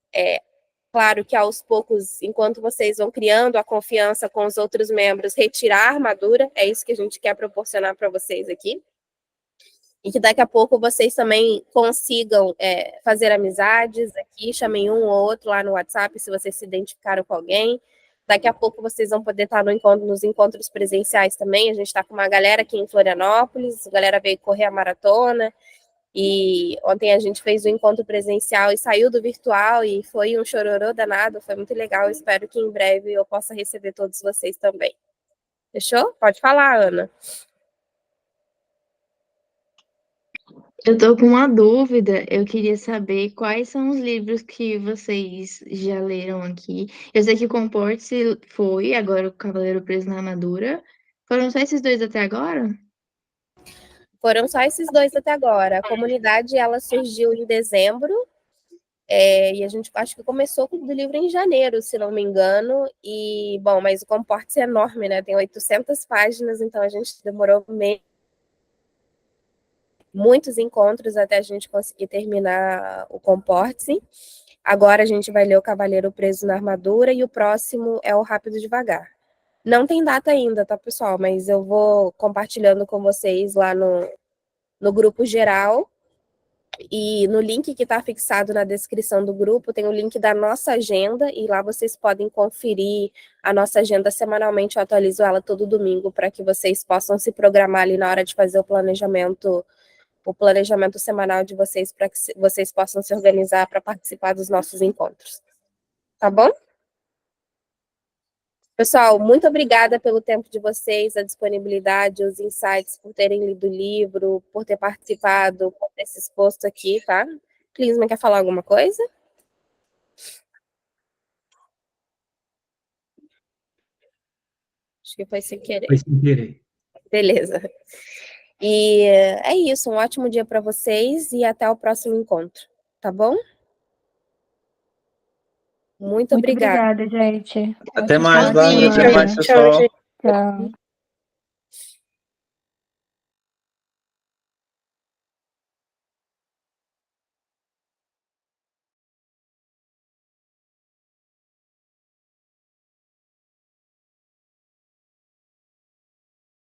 claro que aos poucos, enquanto vocês vão criando a confiança com os outros membros, retirar a armadura, é isso que a gente quer proporcionar para vocês aqui. E que daqui a pouco vocês também consigam fazer amizades aqui, chamem um ou outro lá no WhatsApp, se vocês se identificaram com alguém. Daqui a pouco vocês vão poder estar nos encontros presenciais também. A gente está com uma galera aqui em Florianópolis, a galera veio correr a maratona, e ontem a gente fez o encontro presencial e saiu do virtual, e foi um chororô danado, foi muito legal. Eu espero que em breve eu possa receber todos vocês também. Fechou? Pode falar, Ana. Eu tô com uma dúvida. Eu queria saber quais são os livros que vocês já leram aqui. Eu sei que o Comporte-se foi, agora o Cavaleiro Preso na Armadura. Foram só esses dois até agora? Foram só esses dois até agora. A comunidade, ela surgiu em dezembro, e a gente acho que começou com o livro em janeiro, se não me engano. E, bom, mas o Comporte-se é enorme, né? Tem 800 páginas, então a gente demorou muitos encontros até a gente conseguir terminar o Comporte-se. Agora a gente vai ler o Cavaleiro Preso na Armadura e o próximo é o Rápido e Devagar. Não tem data ainda, tá, pessoal? Mas eu vou compartilhando com vocês lá no grupo geral. E no link que está fixado na descrição do grupo, tem o link da nossa agenda, e lá vocês podem conferir a nossa agenda semanalmente. Eu atualizo ela todo domingo para que vocês possam se programar ali na hora de fazer o planejamento semanal de vocês, para que vocês possam se organizar para participar dos nossos encontros. Tá bom? Pessoal, muito obrigada pelo tempo de vocês, a disponibilidade, os insights, por terem lido o livro, por ter participado, por ter se exposto aqui, tá? Clisma, quer falar alguma coisa? Acho que foi sem querer. Foi sem querer. Beleza. E é isso, um ótimo dia para vocês e até o próximo encontro, tá bom? Muito obrigada. Obrigada, gente. Até Ótimo mais, final de Bárbara. Até semana. mais, pessoal. Tchau, gente. Tchau.